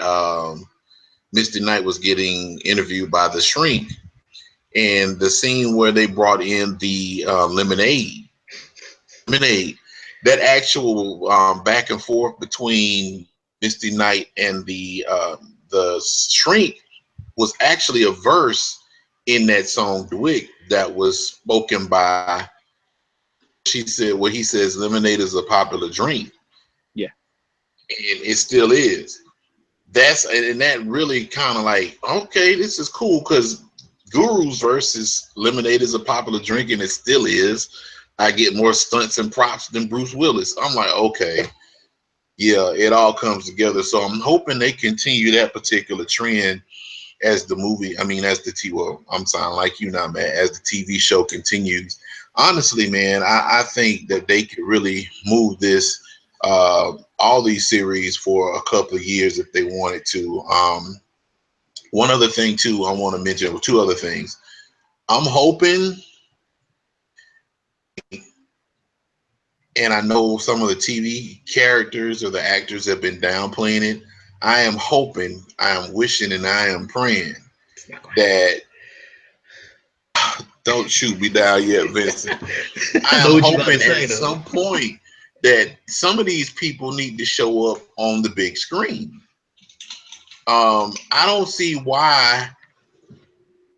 Misty Knight was getting interviewed by the Shrink. And the scene where they brought in the lemonade, that actual back and forth between Misty Knight and the Shrink was actually a verse in that song Dwick that was spoken by, she said, where he says lemonade is a popular drink. Yeah. And it still is. And that really kind of like, okay, this is cool, because Guru's versus lemonade is a popular drink, and it still is. I get more stunts and props than Bruce Willis. I'm like, okay, yeah, it all comes together. So I'm hoping they continue that particular trend as the movie, as I'm sounding like you now, man, as the TV show continues. Honestly, man, I think that they could really move this, all these series for a couple of years if they wanted to. One other thing too, I want to mention, two other things. I'm hoping, and I know some of the TV characters or the actors have been downplaying it. I am hoping, I am wishing, and I am praying that, don't shoot me down yet, Vincent. I am hoping at some point that some of these people need to show up on the big screen. I don't see why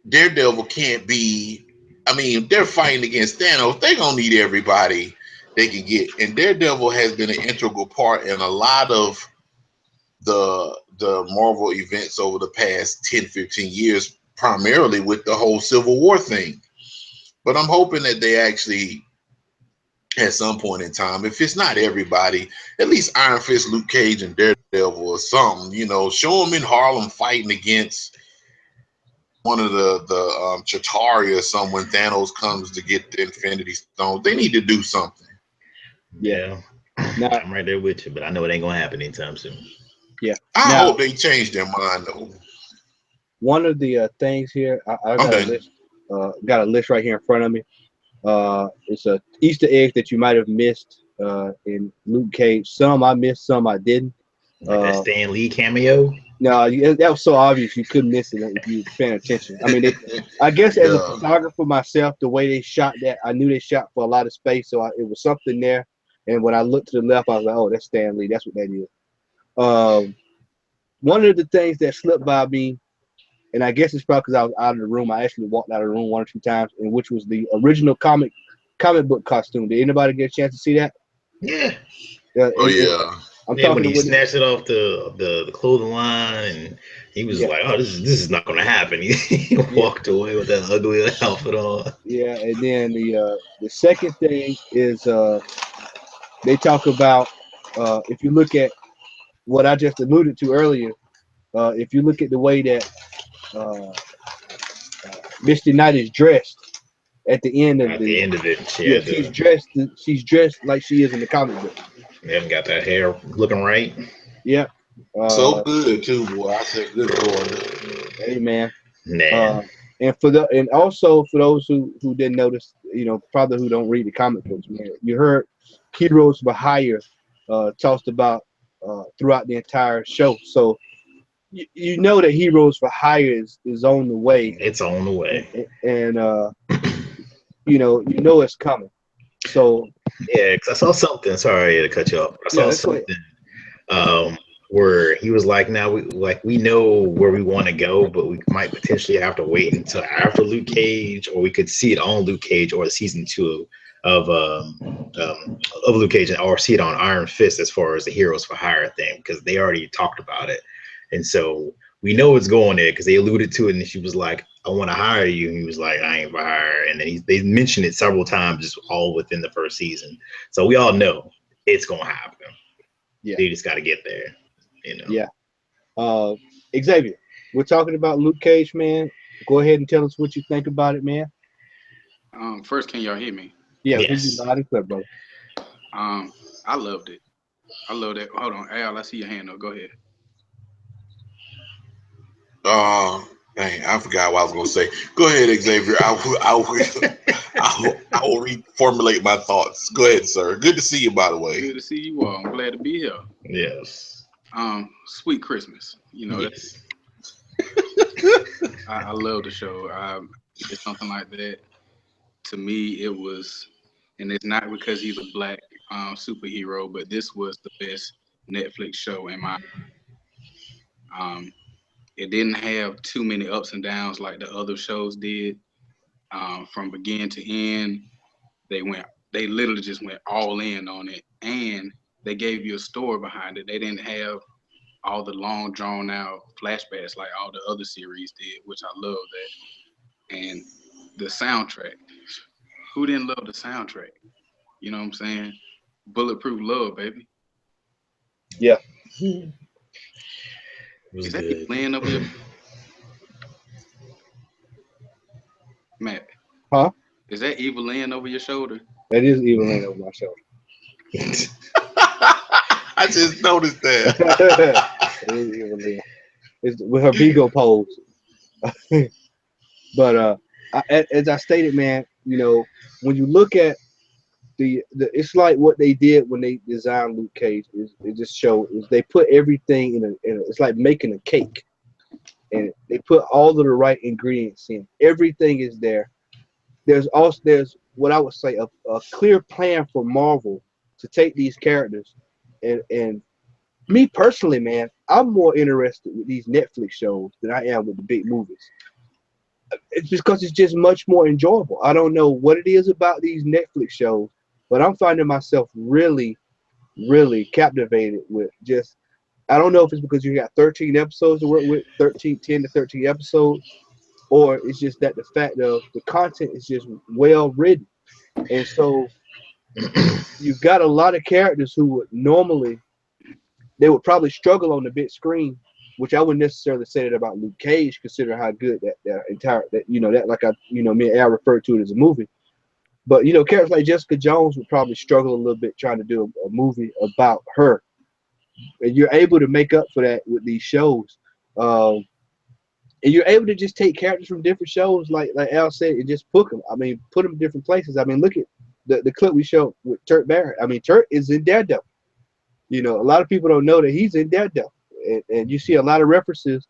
Daredevil can't be. They're fighting against Thanos. They're gonna need everybody they can get, and Daredevil has been an integral part in a lot of the Marvel events over the past 10, 15 years, primarily with the whole Civil War thing. But I'm hoping that they actually, at some point in time, if it's not everybody, at least Iron Fist, Luke Cage, and Daredevil or something, show them in Harlem fighting against one of the Chitauri or something when Thanos comes to get the Infinity Stone. They need to do something. Yeah. Now, I'm right there with you, but I know it ain't gonna happen anytime soon. Yeah. I hope they change their mind though. One of the things here, I got a list. Got a list right here in front of me. It's a Easter egg that you might have missed in Luke Cage. Some I missed, some I didn't. Like that Stan Lee cameo? No, that was so obvious you couldn't miss it if you were paying attention. I guess as a photographer myself, the way they shot that, I knew they shot for a lot of space, so it was something there. And when I looked to the left, I was like, "Oh, that's Stan Lee. That's what that is." One of the things that slipped by me, and I guess it's probably because I was out of the room. I actually walked out of the room 1 or 2 times, and which was the original comic book costume. Did anybody get a chance to see that? Yeah. Yeah. I'm talking when he snatched it off the clothing line, and he was like, "Oh, this is not going to happen." He walked away with that ugly outfit on. Yeah, and then the second thing is they talk about if you look at what I just alluded to earlier, if you look at the way that Misty Knight is dressed at the end of it, she's dressed like she is in the comic book. They haven't got that hair looking right. Yeah. So good too, boy. I said good boy. Hey man. Nah. And also for those who didn't notice, probably who don't read the comic books, man, you heard Heroes for Hire tossed about throughout the entire show. So you know that Heroes for Hire is on the way. It's on the way. And you know it's coming. So yeah, because I saw something. Sorry to cut you off. I saw something where he was like, "Now we know where we want to go, but we might potentially have to wait until after Luke Cage, or we could see it on Luke Cage or season 2 of Luke Cage, or see it on Iron Fist as far as the Heroes for Hire thing, because they already talked about it, and so we know it's going there because they alluded to it, and she was like, "I want to hire you," and he was like, "I ain't for hire," and then they mentioned it several times, just all within the first season. So we all know it's gonna happen. Yeah, they just got to get there, Yeah. Xavier, we're talking about Luke Cage, man. Go ahead and tell us what you think about it, man. First, can y'all hear me? Yeah, Yes. loud and clear, brother. I loved it. I love that. Hold on, Al, I see your hand up. Go ahead. Dang, I forgot what I was gonna say. Go ahead, Xavier. I will reformulate my thoughts. Go ahead, sir. Good to see you, by the way. Good to see you all. I'm glad to be here. Yes. Sweet Christmas. You know, Yes. I love the show. It's something like that. To me, it was, and it's not because he's a black superhero, but this was the best Netflix show in my. It didn't have too many ups and downs like the other shows did. From beginning to end, they literally just went all in on it, and they gave you a story behind it. They didn't have all the long drawn out flashbacks like all the other series did, which I love that. And the soundtrack. Who didn't love the soundtrack? You know what I'm saying? Bulletproof Love, baby. Yeah. It was Is that good. playing over here? Matt. Huh? Is that Evil Lynn over your shoulder? That is Evil Lynn over my shoulder. I just noticed that. It is Evil Lynn. It's with her Beagle pose. But as I stated, man, you know, when you look at the it's like what they did when they designed Luke Cage. It just showed is they put everything in a it's like making a cake, and they put all of the right ingredients in. Everything is there. There's what I would say a clear plan for Marvel to take these characters, and me personally, man, I'm more interested with these Netflix shows than I am with the big movies. It's just because it's just much more enjoyable. I don't know what it is about these Netflix shows, but I'm finding myself really, really captivated with just. I don't know if it's because you got 13 episodes to work with, 10 to 13 episodes, or it's just that the fact of the content is just well written, and so you've got a lot of characters who would normally they would probably struggle on the big screen, which I wouldn't necessarily say that about Luke Cage, considering how good that entire that like me and Al referred to it as a movie. But characters like Jessica Jones would probably struggle a little bit trying to do a movie about her, and you're able to make up for that with these shows. And you're able to just take characters from different shows, like Al said, and just put them in different places. I mean, look at the clip we showed with Turk Barrett. I mean, Turk is in Daredevil. A lot of people don't know that he's in Daredevil, and you see a lot of references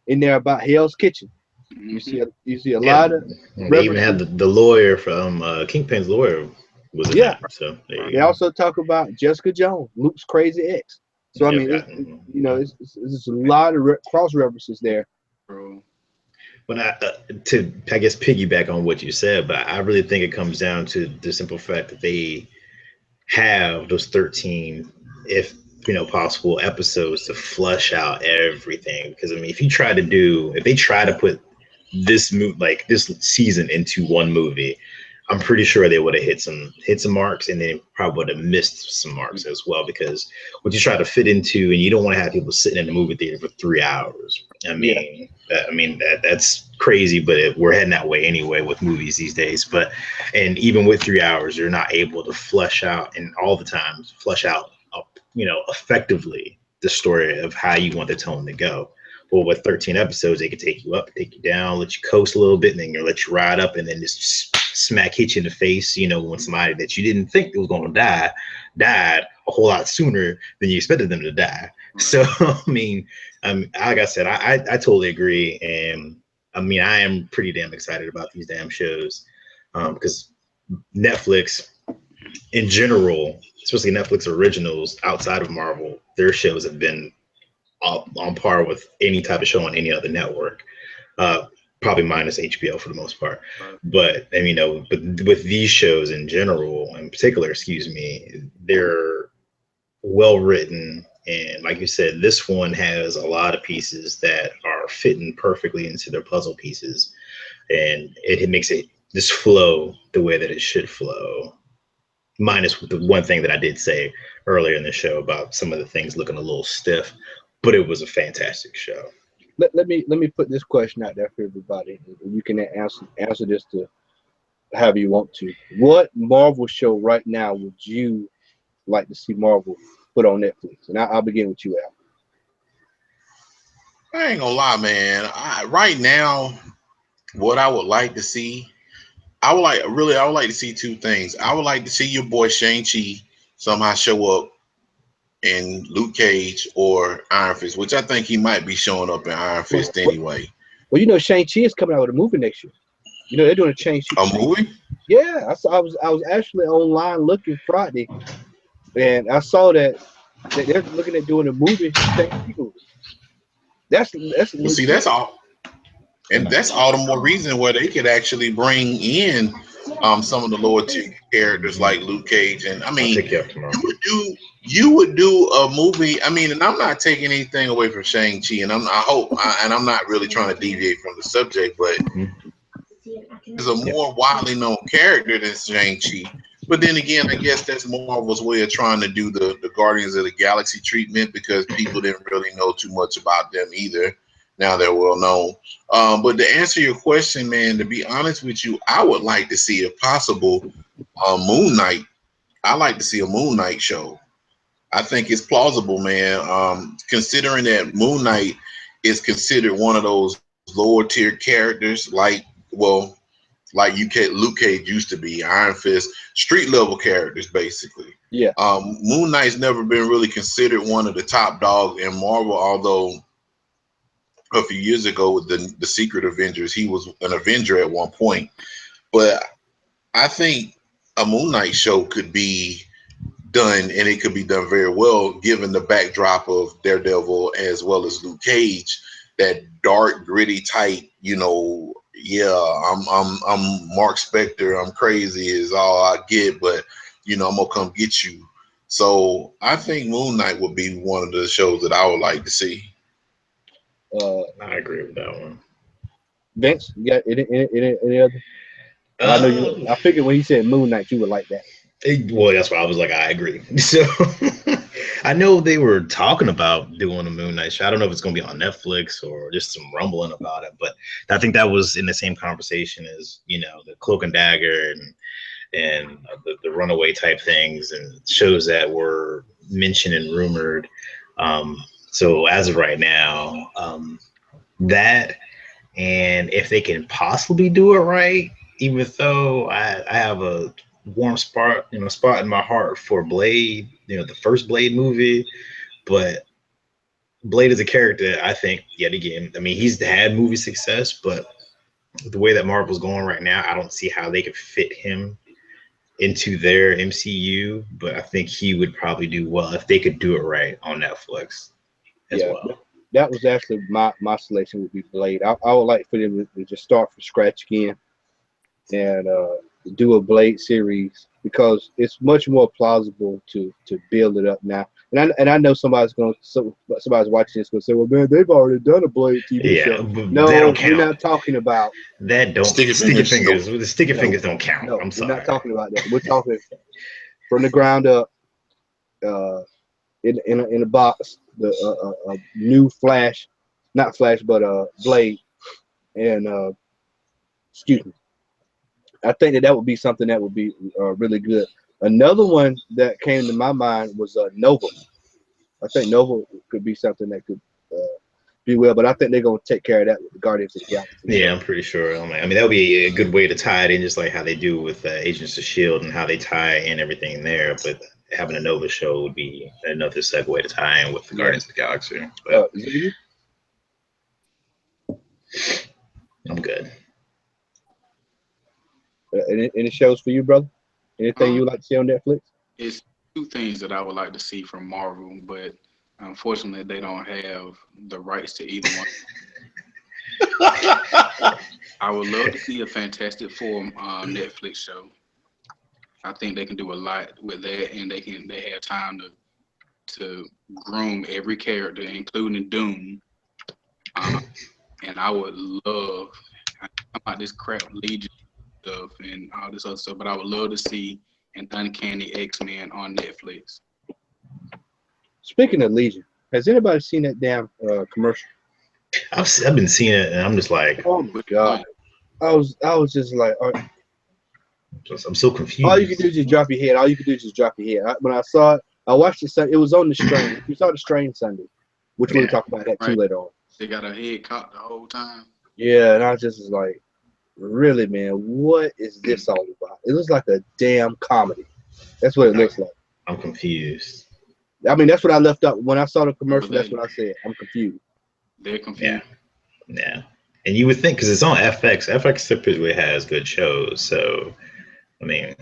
in there about Hell's Kitchen. You see a lot of. They even had the lawyer from Kingpin's lawyer was in that. So they also talk about Jessica Jones, Luke's crazy ex. So I mean, it's a lot of cross references there. But I guess piggyback on what you said, but I really think it comes down to the simple fact that they have those 13, if possible, episodes to flush out everything. Because I mean, if they try to put this this season into one movie, I'm pretty sure they would have hit some marks, and they probably would have missed some marks as well. Because what you try to fit into, and you don't want to have people sitting in the movie theater for 3 hours. I mean, that's crazy, but we're heading that way anyway with movies these days. But and even with 3 hours, you're not able to flesh out effectively the story of how you want the tone to go. Well, with 13 episodes, they could take you up, take you down, let you coast a little bit, and then they'll let you ride up, and then just hit you in the face, when somebody that you didn't think was going to died a whole lot sooner than you expected them to die. So, I mean, like I said, I totally agree. And I mean, I am pretty damn excited about these damn shows because Netflix in general, especially Netflix originals outside of Marvel, their shows have been on par with any type of show on any other network, probably minus HBO for the most part. But I mean, but with these shows in general, in particular, they're well written, and like you said, this one has a lot of pieces that are fitting perfectly into their puzzle pieces, and it makes it just flow the way that it should flow. Minus the one thing that I did say earlier in the show about some of the things looking a little stiff, but it was a fantastic show. let me put this question out there for everybody. You can answer this to however you want to. What Marvel show right now would you like to see Marvel put on Netflix? And I'll begin with you, Al. I ain't gonna lie, man. Right now, what I would like to see, I would like to see two things. I would like to see your boy Shang-Chi somehow show up in Luke Cage or Iron Fist, which I think he might be showing up in Iron Fist anyway. Well, you know, Shang-Chi is coming out with a movie next year. You know, they're doing a Shang-Chi. A movie? Yeah, I was actually online looking Friday, and I saw that they're looking at doing a movie, Shang-Chi movie. That's Well, see, that's all, and that's all the more reason where they could actually bring in some of the lower tier characters like Luke Cage, and I mean, you would do a movie. I mean, and I'm not taking anything away from Shang-Chi, and I'm not really trying to deviate from the subject, but is a more widely known character than Shang-Chi. But then again, I guess that's Marvel's way of trying to do the Guardians of the Galaxy treatment because people didn't really know too much about them either. Now they're well known. But to answer your question, man, to be honest with you, I would like to see, if possible, Moon Knight. I like to see a Moon Knight show. I think it's plausible, man. Considering that Moon Knight is considered one of those lower tier characters, like Luke Cage used to be, Iron Fist, street level characters, basically. Yeah. Moon Knight's never been really considered one of the top dogs in Marvel, although a few years ago with the Secret Avengers, he was an Avenger at one point. But I think a Moon Knight show could be done, and it could be done very well, given the backdrop of Daredevil as well as Luke Cage. That dark, gritty type, you know. Yeah, I'm Mark Spector. I'm crazy is all I get, but you know I'm gonna come get you. So I think Moon Knight would be one of the shows that I would like to see. I agree with that one. Vince, you got any other? I know you. I figured when he said Moon Knight, you would like that. Well, that's why I was like, I agree. So I know they were talking about doing a Moon Knight show. I don't know if it's going to be on Netflix or just some rumbling about it, but I think that was in the same conversation as, you know, the Cloak and Dagger and the Runaway type things and shows that were mentioned and rumored. So as of right now, that, and if they can possibly do it right, even though I have a warm spot in my heart for Blade, the first Blade movie, but Blade is a character, I think, yet again, I mean, he's had movie success, but the way that Marvel's going right now, I don't see how they could fit him into their MCU, but I think he would probably do well if they could do it right on Netflix as well. That was actually my selection would be Blade. I would like for them to just start from scratch again and do a Blade series because it's much more plausible to build it up now. And I know somebody's watching this going to say, well, man, they've already done a Blade TV show. No, we're not talking about that. Don't sticky fingers. The sticky fingers don't count. No, I'm sorry. We're not talking about that. We're talking from the ground up, in a box, a new Flash, not Flash, but Blade, and excuse me. I think that would be something that would be really good. Another one that came to my mind was Nova. I think Nova could be something that could be well, but I think they're going to take care of that with the Guardians of the Galaxy. Yeah, I'm pretty sure. I mean, that would be a good way to tie it in, just like how they do with Agents of S.H.I.E.L.D. and how they tie in everything there. But having a Nova show would be another segue to tie in with the Guardians of the Galaxy. But, I'm good. Any shows for you, brother? Anything you would like to see on Netflix? It's two things that I would like to see from Marvel, but unfortunately, they don't have the rights to either one. I would love to see a Fantastic Four Netflix show. I think they can do a lot with that, and they have time to groom every character, including Doom. And I would love about this crap Legion stuff and all this other stuff, but I would love to see an Uncanny X-Men on Netflix. Speaking of Legion, has anybody seen that damn commercial? I've been seeing it, and I'm just like, Oh my god. I was just like, I'm so all you can confused. do is just drop your head. All you can do is just drop your head. When I saw it, I watched it. It was on the Strain. You saw the Strain Sunday, which we'll Yeah. talk about that too Right. later on. They got a head caught the whole time. Yeah, and I just was like, really, man, what is this all about? It looks like a damn comedy. That's what it looks like. I'm confused. I mean, that's what I left up when I saw the commercial. But That's what I said. I'm confused. They're confused. Yeah. And you would think, because it's on FX. FX typically has good shows. So, I mean,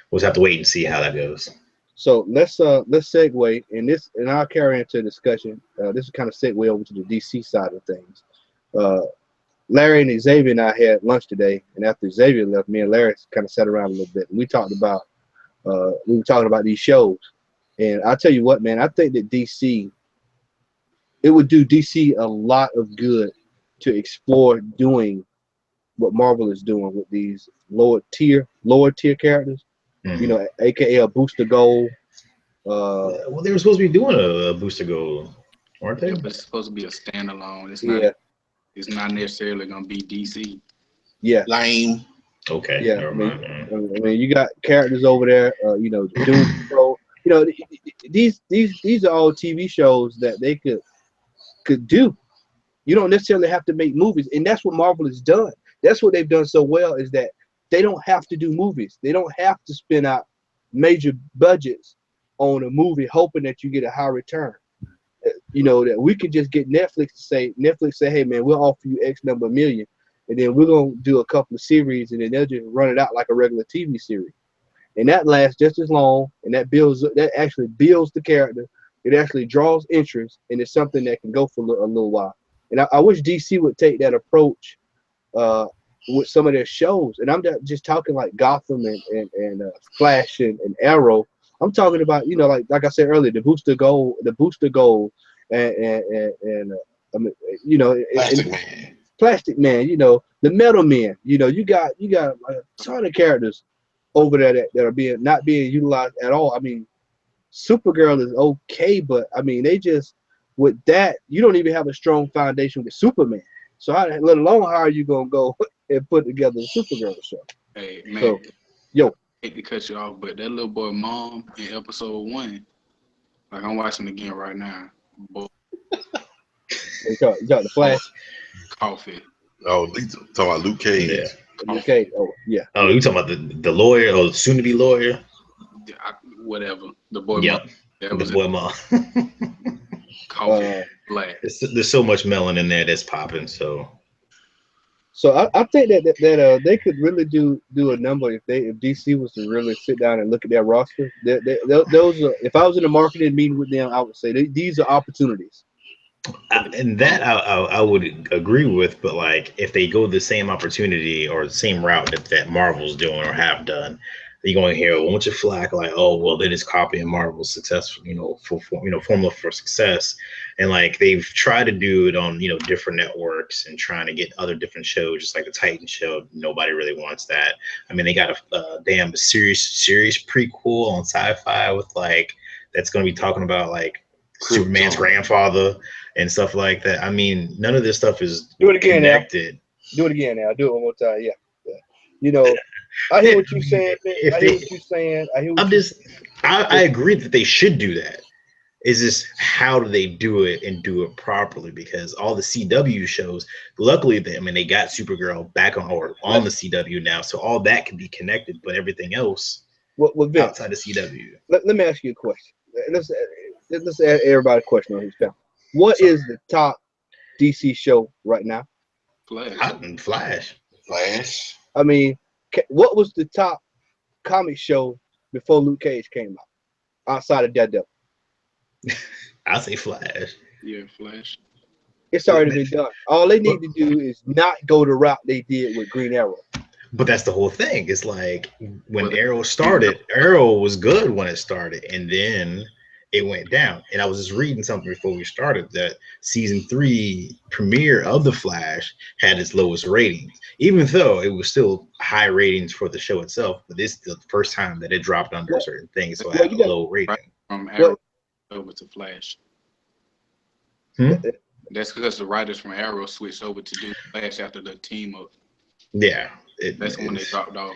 we'll just have to wait and see how that goes. So let's segue and I'll carry into discussion. This is kind of segue over to the DC side of things. Larry and Xavier and I had lunch today, and after Xavier left, me and Larry kind of sat around a little bit, and we were talking about these shows. And I tell you what, man, I think that it would do DC a lot of good to explore doing what Marvel is doing with these lower tier characters. Mhm. You know, aka a Booster Gold. Well, they were supposed to be doing a Booster Gold, weren't they? Yeah, but it's supposed to be a standalone. It's Yeah, not. It's not necessarily gonna be DC. yeah, Lame. Okay. yeah. Never mind. I mean, you got characters over there. You know, Doom Patrol. You know, these are all TV shows that they could do. You don't necessarily have to make movies, and that's what Marvel has done. That's what they've done so well, is that they don't have to do movies. They don't have to spend out major budgets on a movie hoping that you get a high return. You know, that we could just get Netflix say, hey man, we'll offer you X number of million, and then we're gonna do a couple of series, and then they'll just run it out like a regular TV series, and that lasts just as long, and that actually builds the character. It actually draws interest, and it's something that can go for a little while. And I wish DC would take that approach with some of their shows. And I'm not just talking like Gotham and Flash and Arrow. I'm talking about, you know, like I said earlier, the Booster Gold, and I mean, you know, Plastic Man. Plastic Man, you know, the Metal Men. You know, you got a ton of characters over there that are not being utilized at all. I mean, Supergirl is okay, but I mean, they just with that, you don't even have a strong foundation with Superman. So let alone how are you gonna go and put together a Supergirl show? Hey man, So, yo, hate to cut you off, but that little boy mom in episode 1, like I'm watching again right now. Boy, you talk the Flash. coffee. Oh, he's talking about Luke Cage. Yeah. Okay. Oh yeah. Oh, you talking about the lawyer or soon to be lawyer? Whatever. The boy Yeah. mom. That The was boy mom. coffee black. There's so much melon in there that's popping. So I think that they could really do a number if DC was to really sit down and look at their roster. Those are, if I was in a marketing meeting with them, I would say these are opportunities. and that I would agree with, but like if they go the same opportunity or the same route that Marvel's doing or have done, you're going to hear a bunch of flack like, oh well, they're just copying Marvel's success, formula for success, and like they've tried to do it on different networks and trying to get other different shows, just like the Titan show. Nobody really wants that. I mean, they got a damn serious prequel on Sci-Fi with like that's going to be talking about like Superman's grandfather and stuff like that. I mean, none of this stuff is Do it again connected. Now. Do it again now. Do it one more time. Yeah. You know, I hear what you're saying. I hear what you're saying. I agree that they should do that. It's just how do they do it and do it properly? Because all the CW shows, luckily, they got Supergirl back on the CW now, so all that can be connected. But everything else, Vince, outside of CW, let me ask you a question. Let's ask everybody a question on his panel. What is the top DC show right now? Flash. Flash. I mean, what was the top comic show before Luke Cage came out outside of Daredevil? I'll say Flash. Yeah, Flash. It's already been done. All they need to do is not go the route they did with Green Arrow. But that's the whole thing. It's like when Arrow started, Arrow was good when it started, and then it went down. And I was just reading something before we started that season 3 premiere of The Flash had its lowest ratings, even though it was still high ratings for the show itself. But this is the first time that it dropped under certain things, so it had a low rating. From Arrow over to Flash. That's because the writers from Arrow switched over to do Flash after the team up. Yeah, That's when they dropped off.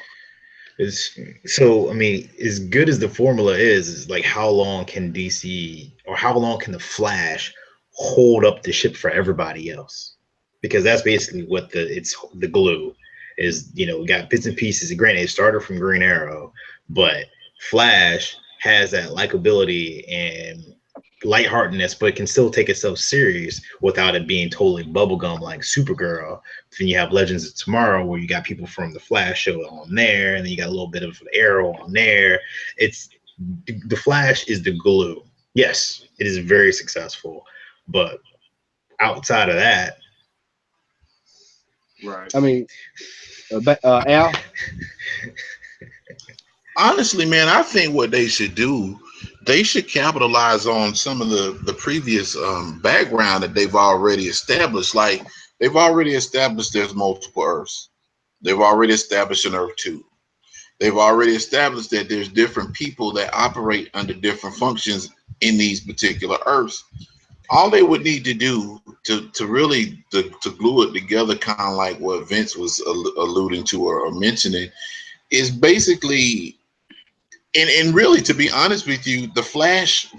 it's so. I mean, as good as the formula is like how long can DC or how long can the Flash hold up the ship for everybody else? Because that's basically what it's the glue is. We got bits and pieces. Granted, it started from Green Arrow, but Flash has that likability and lightheartedness, but can still take itself serious without it being totally bubblegum like Supergirl. Then you have Legends of Tomorrow, where you got people from the Flash show on there, and then you got a little bit of Arrow on there. It's the Flash is the glue. Yes, it is very successful, but outside of that, right? I mean, Al. Honestly, man, I think what they should do, they should capitalize on some of the previous background that they've already established. Like they've already established there's multiple Earths. They've already established an Earth 2. They've already established that there's different people that operate under different functions in these particular Earths. All they would need to do to really to glue it together, kind of like what Vince was alluding to or mentioning, is basically and really, to be honest with you, the Flash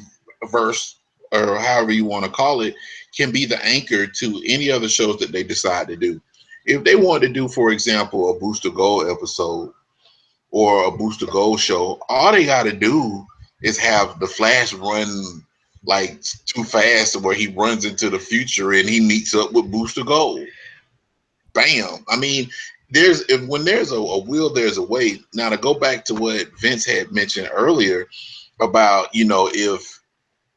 verse, or however you want to call it, can be the anchor to any other shows that they decide to do. If they want to do, for example, a Booster Gold episode or a Booster Gold show, all they got to do is have the Flash run like too fast where he runs into the future and he meets up with Booster Gold. Bam. I mean, when there's a will, there's a way. Now to go back to what Vince had mentioned earlier about, if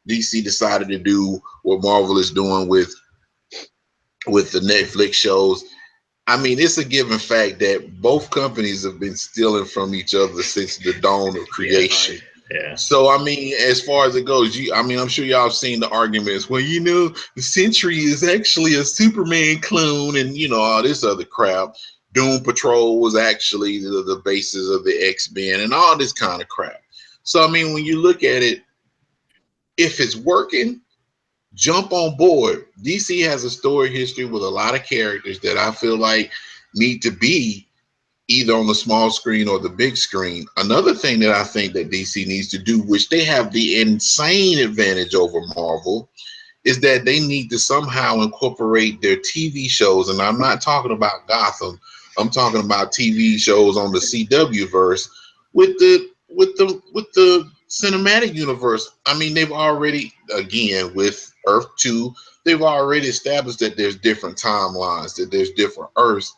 DC decided to do what Marvel is doing with the Netflix shows, I mean, it's a given fact that both companies have been stealing from each other since the dawn of creation. Yeah. So, I mean, as far as it goes, I'm sure y'all have seen the arguments. Well, the Sentry is actually a Superman clone and, all this other crap. Doom Patrol was actually the basis of the X-Men and all this kind of crap. So, I mean, when you look at it, if it's working, jump on board. DC has a story history with a lot of characters that I feel like need to be either on the small screen or the big screen. Another thing that I think that DC needs to do, which they have the insane advantage over Marvel, is that they need to somehow incorporate their TV shows. And I'm not talking about Gotham. I'm talking about TV shows on the CW verse with the cinematic universe. I mean, they've already, again, with Earth 2, they've already established that there's different timelines, that there's different Earths.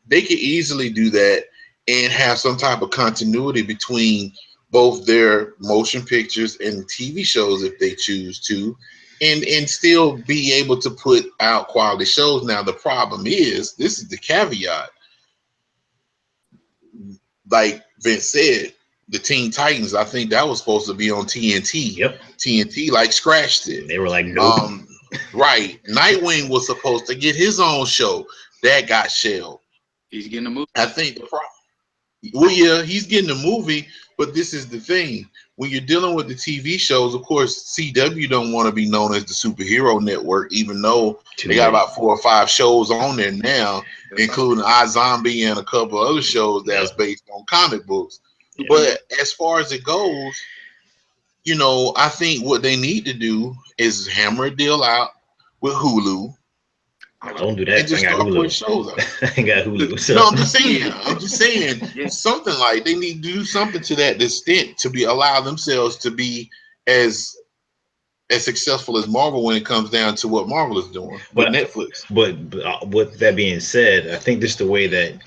They could easily do that and have some type of continuity between both their motion pictures and TV shows if they choose to, and still be able to put out quality shows. Now, the problem is, this is the caveat. Like Vince said, the Teen Titans, I think that was supposed to be on TNT. Yep. TNT like scratched it. They were like, nope. Right. Nightwing was supposed to get his own show. That got shelled. He's getting a movie. I think the problem. Well, yeah, he's getting a movie, but this is the thing. When you're dealing with the TV shows, of course, CW don't want to be known as the superhero network, even though they got about 4 or 5 shows on there now, including iZombie and a couple other shows that's based on comic books. Yeah. But as far as it goes, I think what they need to do is hammer a deal out with Hulu. Don't do that. And just start putting shows out. I ain't got Hulu. So. No, I'm just saying, something like they need to do something to that extent to allow themselves to be as successful as Marvel when it comes down to what Marvel is doing with Netflix. But with that being said, I think just the way that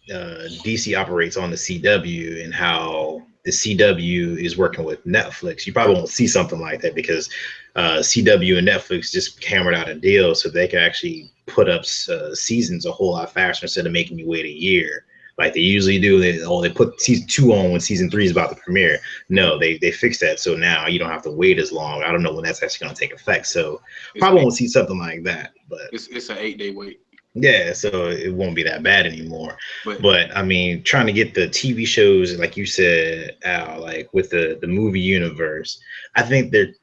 DC operates on the CW and how the CW is working with Netflix, you probably won't see something like that because CW and Netflix just hammered out a deal so they can actually put up seasons a whole lot faster instead of making you wait a year like they usually do. They put season 2 on when season 3 is about to premiere. No, they fixed that, so now you don't have to wait as long. I don't know when that's actually going to take effect, so probably won't see something like that. But it's an 8-day wait. Yeah, so it won't be that bad anymore. But I mean, trying to get the TV shows, like you said, Al, like with the movie universe, I think they're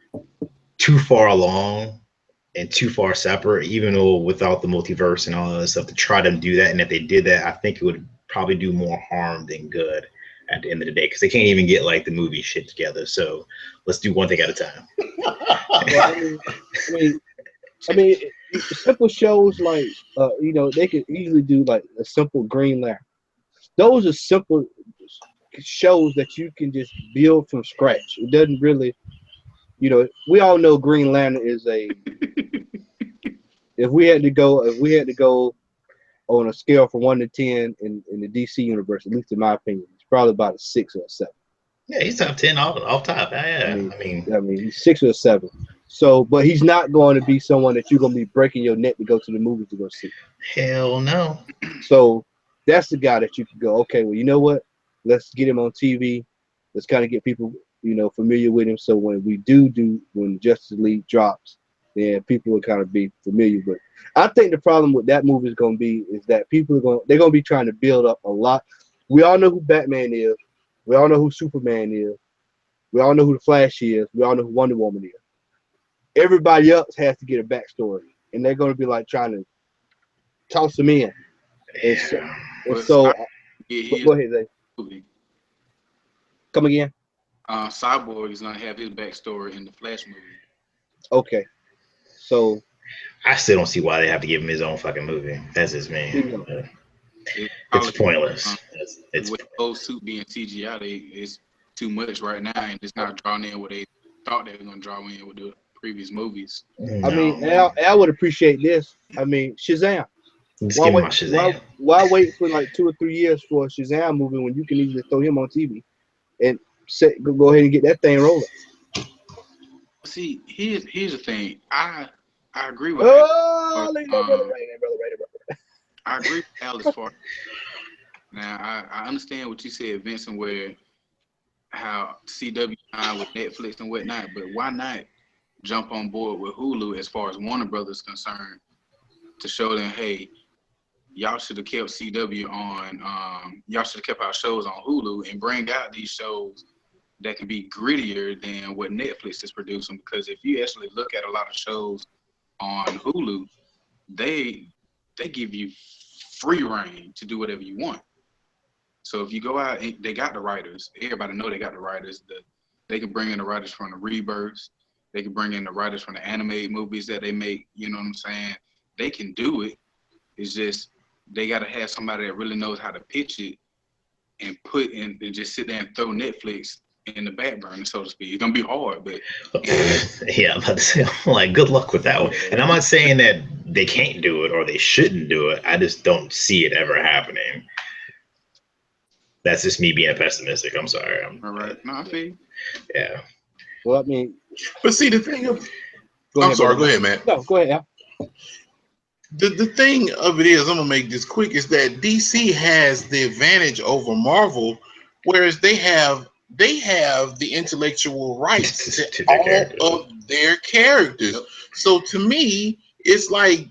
too far along and too far separate, even though without the multiverse and all of that stuff, to try to do that. And if they did that, I think it would probably do more harm than good at the end of the day, because they can't even get like the movie shit together. So let's do one thing at a time. Well, I mean, simple shows like, you know, they could easily do like a simple Green Lantern. Those are simple shows that you can just build from scratch. It doesn't really, you know, we all know Green Lantern is a. If we had to go on a scale from 1 to 10 in the DC universe, at least in my opinion, it's probably about a 6 or a 7. Yeah, he's top 10 off top. Yeah, I mean, he's 6 or 7. So, but he's not going to be someone that you're going to be breaking your neck to go to the movies to go see. Hell no. So that's the guy that you can go, okay, well, you know what? Let's get him on TV. Let's kind of get people, you know, familiar with him. So when we when Justice League drops, then people will kind of be familiar with it. I think the problem with that movie is going to be is that they're going to be trying to build up a lot. We all know who Batman is. We all know who Superman is. We all know who the Flash is. We all know who Wonder Woman is. Everybody else has to get a backstory, and they're going to be like trying to toss them in. And so go ahead, Zay. Come again. Cyborg is gonna have his backstory in the Flash movie. Okay, so I still don't see why they have to give him his own fucking movie. That's just me. It's pointless. With those suit being CGI, it's too much right now, and it's not drawing in what they thought they were gonna draw in with the previous movies. No. I mean, Al would appreciate this. I mean, Shazam. Why wait for like 2 or 3 years for a Shazam movie when you can easily throw him on TV and go ahead and get that thing rolling? See, here's the thing. I agree with Al. I agree with Al as far. Now I understand what you said, Vincent, where how CW with Netflix and whatnot, but why not jump on board with Hulu as far as Warner Brothers concerned to show them, hey, y'all should have kept CW on, y'all should have kept our shows on Hulu and bring out these shows that can be grittier than what Netflix is producing. Because if you actually look at a lot of shows on Hulu, they give you free reign to do whatever you want. So if you go out, and they got the writers. Everybody know they got the writers. They can bring in the writers from the Rebirths. They can bring in the writers from the animated movies that they make. You know what I'm saying? They can do it. It's just they got to have somebody that really knows how to pitch it and put in and just sit there and throw Netflix in the back burner, so to speak. It's gonna be hard, but yeah, I'm about to say, I'm like, good luck with that one. And I'm not saying that they can't do it or they shouldn't do it. I just don't see it ever happening. That's just me being pessimistic. I'm sorry. All right. No, I feel you. Yeah. Well, I mean, but see the thing of, go ahead, man. No, go ahead, Al. The thing of it is, I'm gonna make this quick, is that DC has the advantage over Marvel, whereas they have the intellectual rights to all of their characters. So to me, it's like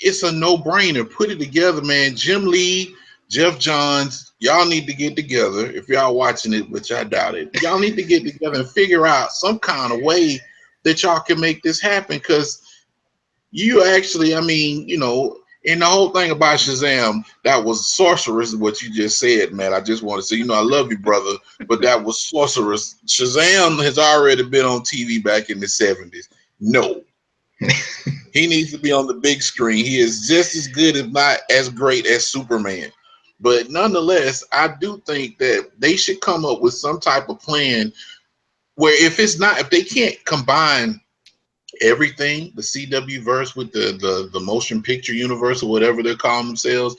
it's a no-brainer. Put it together, man. Jim Lee, Jeff Johns, y'all need to get together. If y'all watching it, which I doubt it, y'all need to get together and figure out some kind of way that y'all can make this happen. Because you actually, I mean, you know, and the whole thing about Shazam, that was sorcerous, what you just said, man. I just want to say, you know, I love you, brother, but that was sorcerous. Shazam has already been on TV back in the 70s. No. He needs to be on the big screen. He is just as good, if not as great, as Superman. But nonetheless, I do think that they should come up with some type of plan where if they can't combine everything, the CW verse with the motion picture universe or whatever they're calling themselves,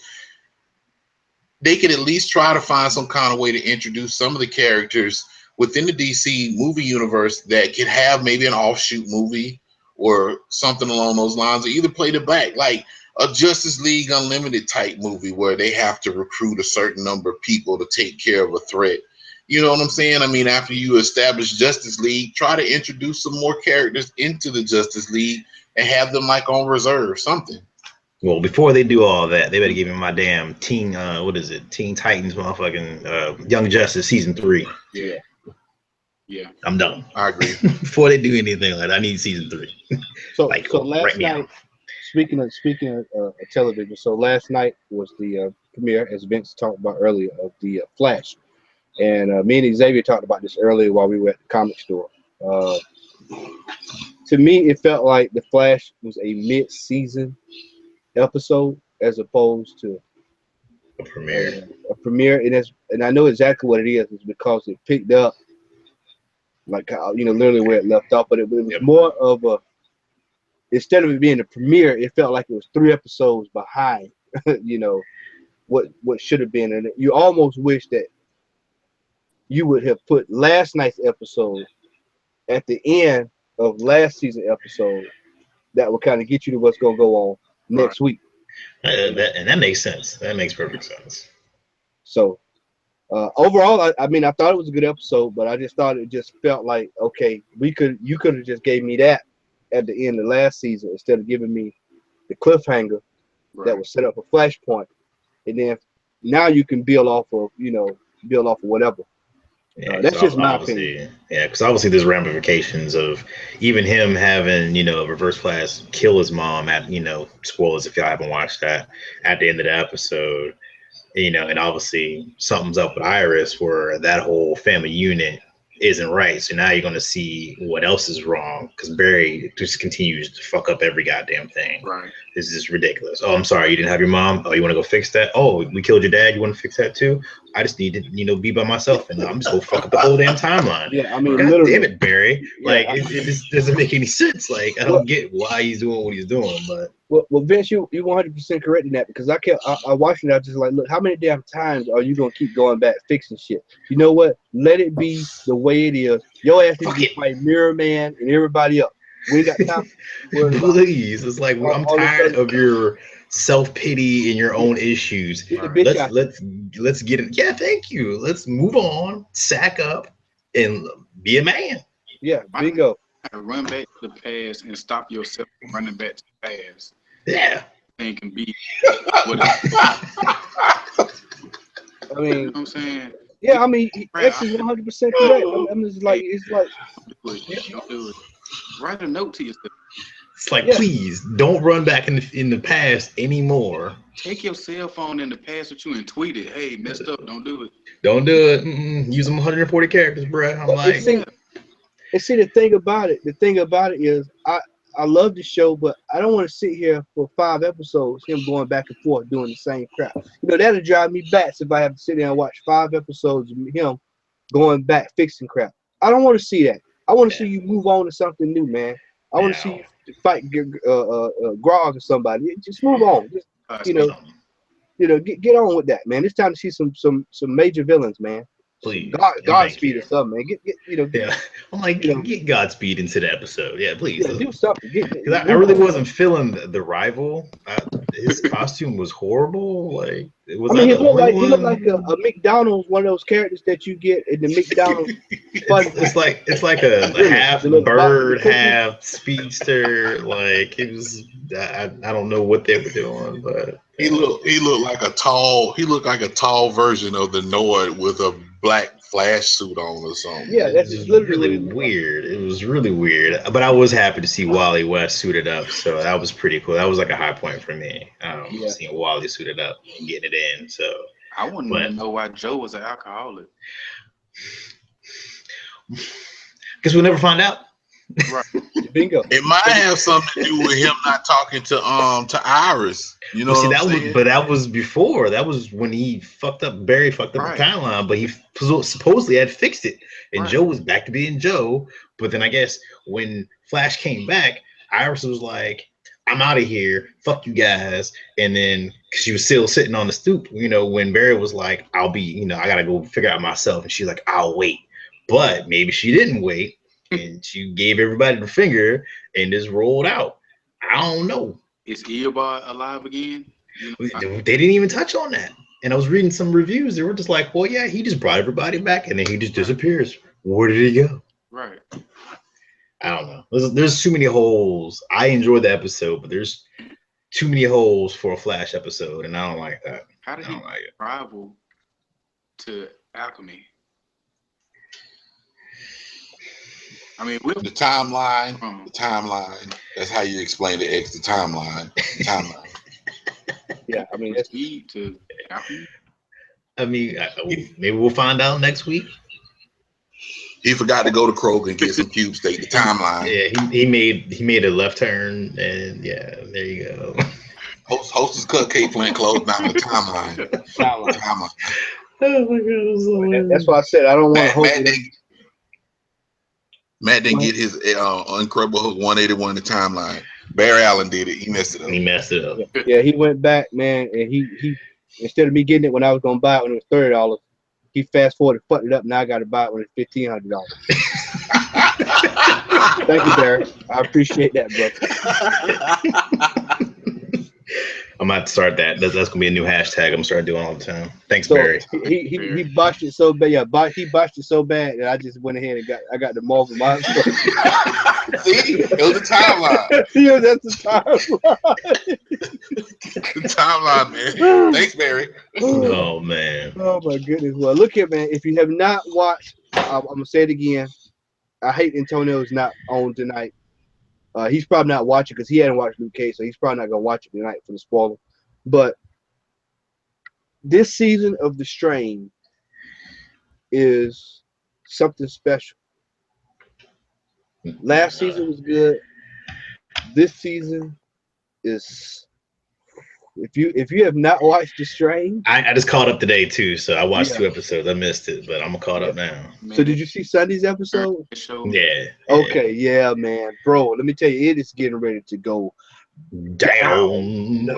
they could at least try to find some kind of way to introduce some of the characters within the DC movie universe that could have maybe an offshoot movie or something along those lines, or either play the back, like a Justice League Unlimited type movie where they have to recruit a certain number of people to take care of a threat. You know what I'm saying? I mean, after you establish Justice League, try to introduce some more characters into the Justice League and have them like on reserve, something. Well, before they do all that, they better give me my damn Teen Titans motherfucking Young Justice season 3. Yeah. Yeah. I'm done. I agree. Before they do anything like that, I need season 3. So Like, so last right night, now. speaking of television, so last night was the premiere, as Vince talked about earlier, of the Flash, and me and Xavier talked about this earlier while we were at the comic store. Uh, to me, it felt like the Flash was a mid-season episode as opposed to A premiere. a premiere, and I know exactly what it is. It's because it picked up like literally where it left off, but it was Yep. more of a, instead of it being a premiere, it felt like it was 3 episodes behind. you know what should have been, and you almost wish that you would have put last night's episode at the end of last season episode. That will kind of get you to what's going to go on next week. And that makes sense. That makes perfect sense. So overall, I mean, I thought it was a good episode, but I just thought it just felt like, okay, you could have just gave me that at the end of last season instead of giving me the cliffhanger that was set up for Flashpoint, and then now you can build off of whatever. Yeah, That's just my obviously, opinion. yeah, because obviously there's ramifications of even him having, Reverse Flash kill his mom at, spoilers if y'all haven't watched that, at the end of the episode, and obviously something's up with Iris where that whole family unit isn't right. So now you're going to see what else is wrong because Barry just continues to fuck up every goddamn thing. Right. This is ridiculous. Oh, I'm sorry, you didn't have your mom. Oh, you want to go fix that? Oh, we killed your dad. You want to fix that too? I just need to, be by myself, and I'm just gonna fuck up the whole damn timeline. Yeah, I mean, God literally. damn it, Barry. Yeah, Like, it just doesn't make any sense. Like, I don't get why he's doing what he's doing, but. Well, Vince, you 100% correct in that, because I watched it. I was just like, look, how many damn times are you gonna keep going back fixing shit? You know what? Let it be the way it is. Your ass needs to be fighting Mirror Man and everybody else. We ain't got time. Please, it's like I'm tired of your self-pity and your own issues. Get the bitch out. Let's get it. Yeah, thank you. Let's move on, sack up, and be a man. Yeah, bingo. Run back to the past and stop yourself from running back to the past. Yeah. Thing can be I mean, you know what I'm saying? Yeah, I mean, X is 100% correct. I'm just like, it's like, don't do it. Write a note to yourself. It's like, please don't run back in the past anymore. Take your cell phone in the past with you and tweet it. Hey, messed up. Don't do it. Don't do it. Use them 140 characters, bro. I'm like, see, the thing about it is, I love the show, but I don't want to sit here for 5 episodes, him going back and forth doing the same crap. That'll drive me bats if I have to sit there and watch 5 episodes of him going back fixing crap. I don't want to see that. I want to see you move on to something new, man. I want to see you fight Grog or somebody. Just move on. Just, get on with that, man. It's time to see some major villains, man. Please, Godspeed or something, man. Yeah, I'm like, get Godspeed into the episode. Yeah, please. Do something. I really wasn't feeling the rival. His costume was horrible. Like, it was. He looked like a McDonald's, one of those characters that you get in the McDonald's. it's like a half bird, half speedster. Like, it was. I don't know what they were doing, but he looked like a tall version of the Nord with a black Flash suit on or something. Yeah, that's just literally weird. It was really weird, but I was happy to see Wally West suited up, so that was pretty cool. That was like a high point for me. Seeing Wally suited up and getting it in. So I wouldn't even know why Joe was an alcoholic. Guess we'll never find out. Right. Bingo. It might have something to do with him not talking to Iris. You know, but that was before. That was when he Barry fucked up the timeline, but he supposedly had fixed it, and Joe was back to being Joe. But then I guess when Flash came back, Iris was like, "I'm out of here. Fuck you guys." And then she was still sitting on the stoop, when Barry was like, "I'll be, I gotta go figure out myself," and she's like, "I'll wait." But maybe she didn't wait. And she gave everybody the finger and just rolled out. I don't know. Is Eobard alive again? They didn't even touch on that. And I was reading some reviews. They were just like, well, yeah, he just brought everybody back and then he just disappears. Where did he go? Right. I don't know. There's too many holes. I enjoyed the episode, but there's too many holes for a Flash episode, and I don't like that. How did he rival to Alchemy? I mean, we'll The timeline. The timeline. That's how you explain the X. The timeline. The timeline. Yeah, I mean, that's, proceed to happen. I mean, maybe we'll find out next week. He forgot to go to Kroger and get some cube steak. The timeline. Yeah, he made a left turn, and yeah, there you go. Hostess cupcake plant closed down the timeline. Timeline. Oh my god, that's why I said I don't want to hold Matt didn't get his Incredible Hulk 181 the timeline. Barry Allen did it. He messed it up. He messed it up. Yeah, he went back, man, and he instead of me getting it when I was gonna buy it when it was $30, he fast forwarded, fucked it up. Now I got to buy it when it's $1,500. Thank you, Barry. I appreciate that, bro. I'm about to start that. That's gonna be a new hashtag. I'm gonna start doing all the time. Thanks, So Barry. he botched it so bad. Yeah, he botched it so bad that I just went ahead and got the Marvel Monster. See, it was the timeline. Yeah, that's the timeline. The timeline, man. Thanks, Barry. Oh man. Oh my goodness. Well, look here, man. If you have not watched, I'm gonna say it again. I hate Antonio's not on tonight. He's probably not watching because he hadn't watched Luke Cage, so he's probably not gonna watch it tonight for the spoiler. But this season of The Strain is something special. Last season was good. This season is. If you have not watched The Strain, I just caught up today too, so I watched 2 episodes. I missed it, but I'm caught up now. So did you see Sunday's episode? Yeah. Okay, yeah, man, bro. Let me tell you, it is getting ready to go down.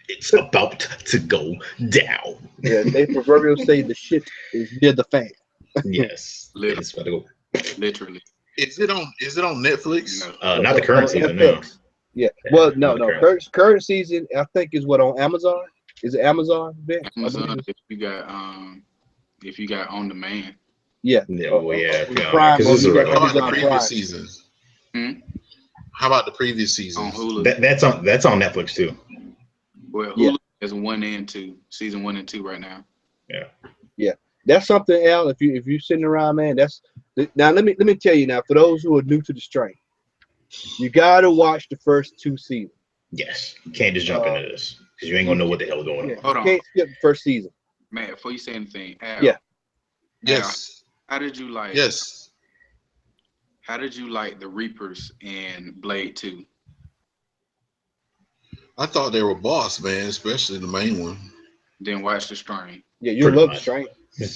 It's about to go down. Yeah, they proverbially say the shit is near the fan. Yes, it's about to go. Literally. Is it on Netflix? No. Not the current season. No. Yeah. Well, no. Current season, I think, is what on Amazon. Is it Amazon? Amazon. If you got on demand. Yeah. Prime. How about the previous seasons? How about the previous seasons? On Hulu. That's on Netflix too. Well, Hulu has 1 and 2, season 1 and 2 right now. Yeah. That's something else. If you're sitting around, man, now let me tell you now, for those who are new to The Strain, you gotta watch the first 2 seasons. Yes, you can't just jump into this because you ain't gonna know what the hell is going on. Hold on. You can't skip the first season. Man, before you say anything, Al, yes. How did you like? Yes. How did you like the Reapers in Blade 2? I thought they were boss, man, especially the main one. Then watch The Strain. Yeah, you love The Strain.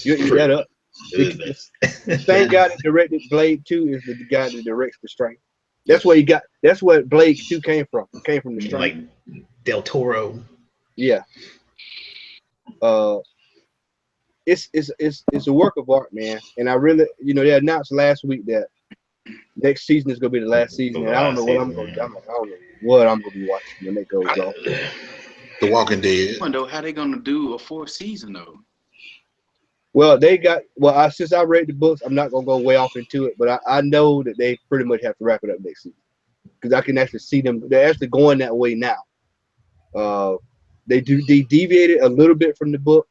You eat that up. The same guy that directed Blade 2 is the guy that directs The Strain. That's where that's where Blade 2 came from. It came from The Strain. Like Del Toro. Yeah. It's a work of art, man. And I really, they announced last week that next season is gonna be the last season. And I don't know what I'm gonna be watching when it goes off. The Walking Dead. I wonder how they gonna do a 4th season though. Well, since I read the books, I'm not gonna go way off into it, but I know that they pretty much have to wrap it up next season because I can actually see them. They're actually going that way now. They deviated a little bit from the book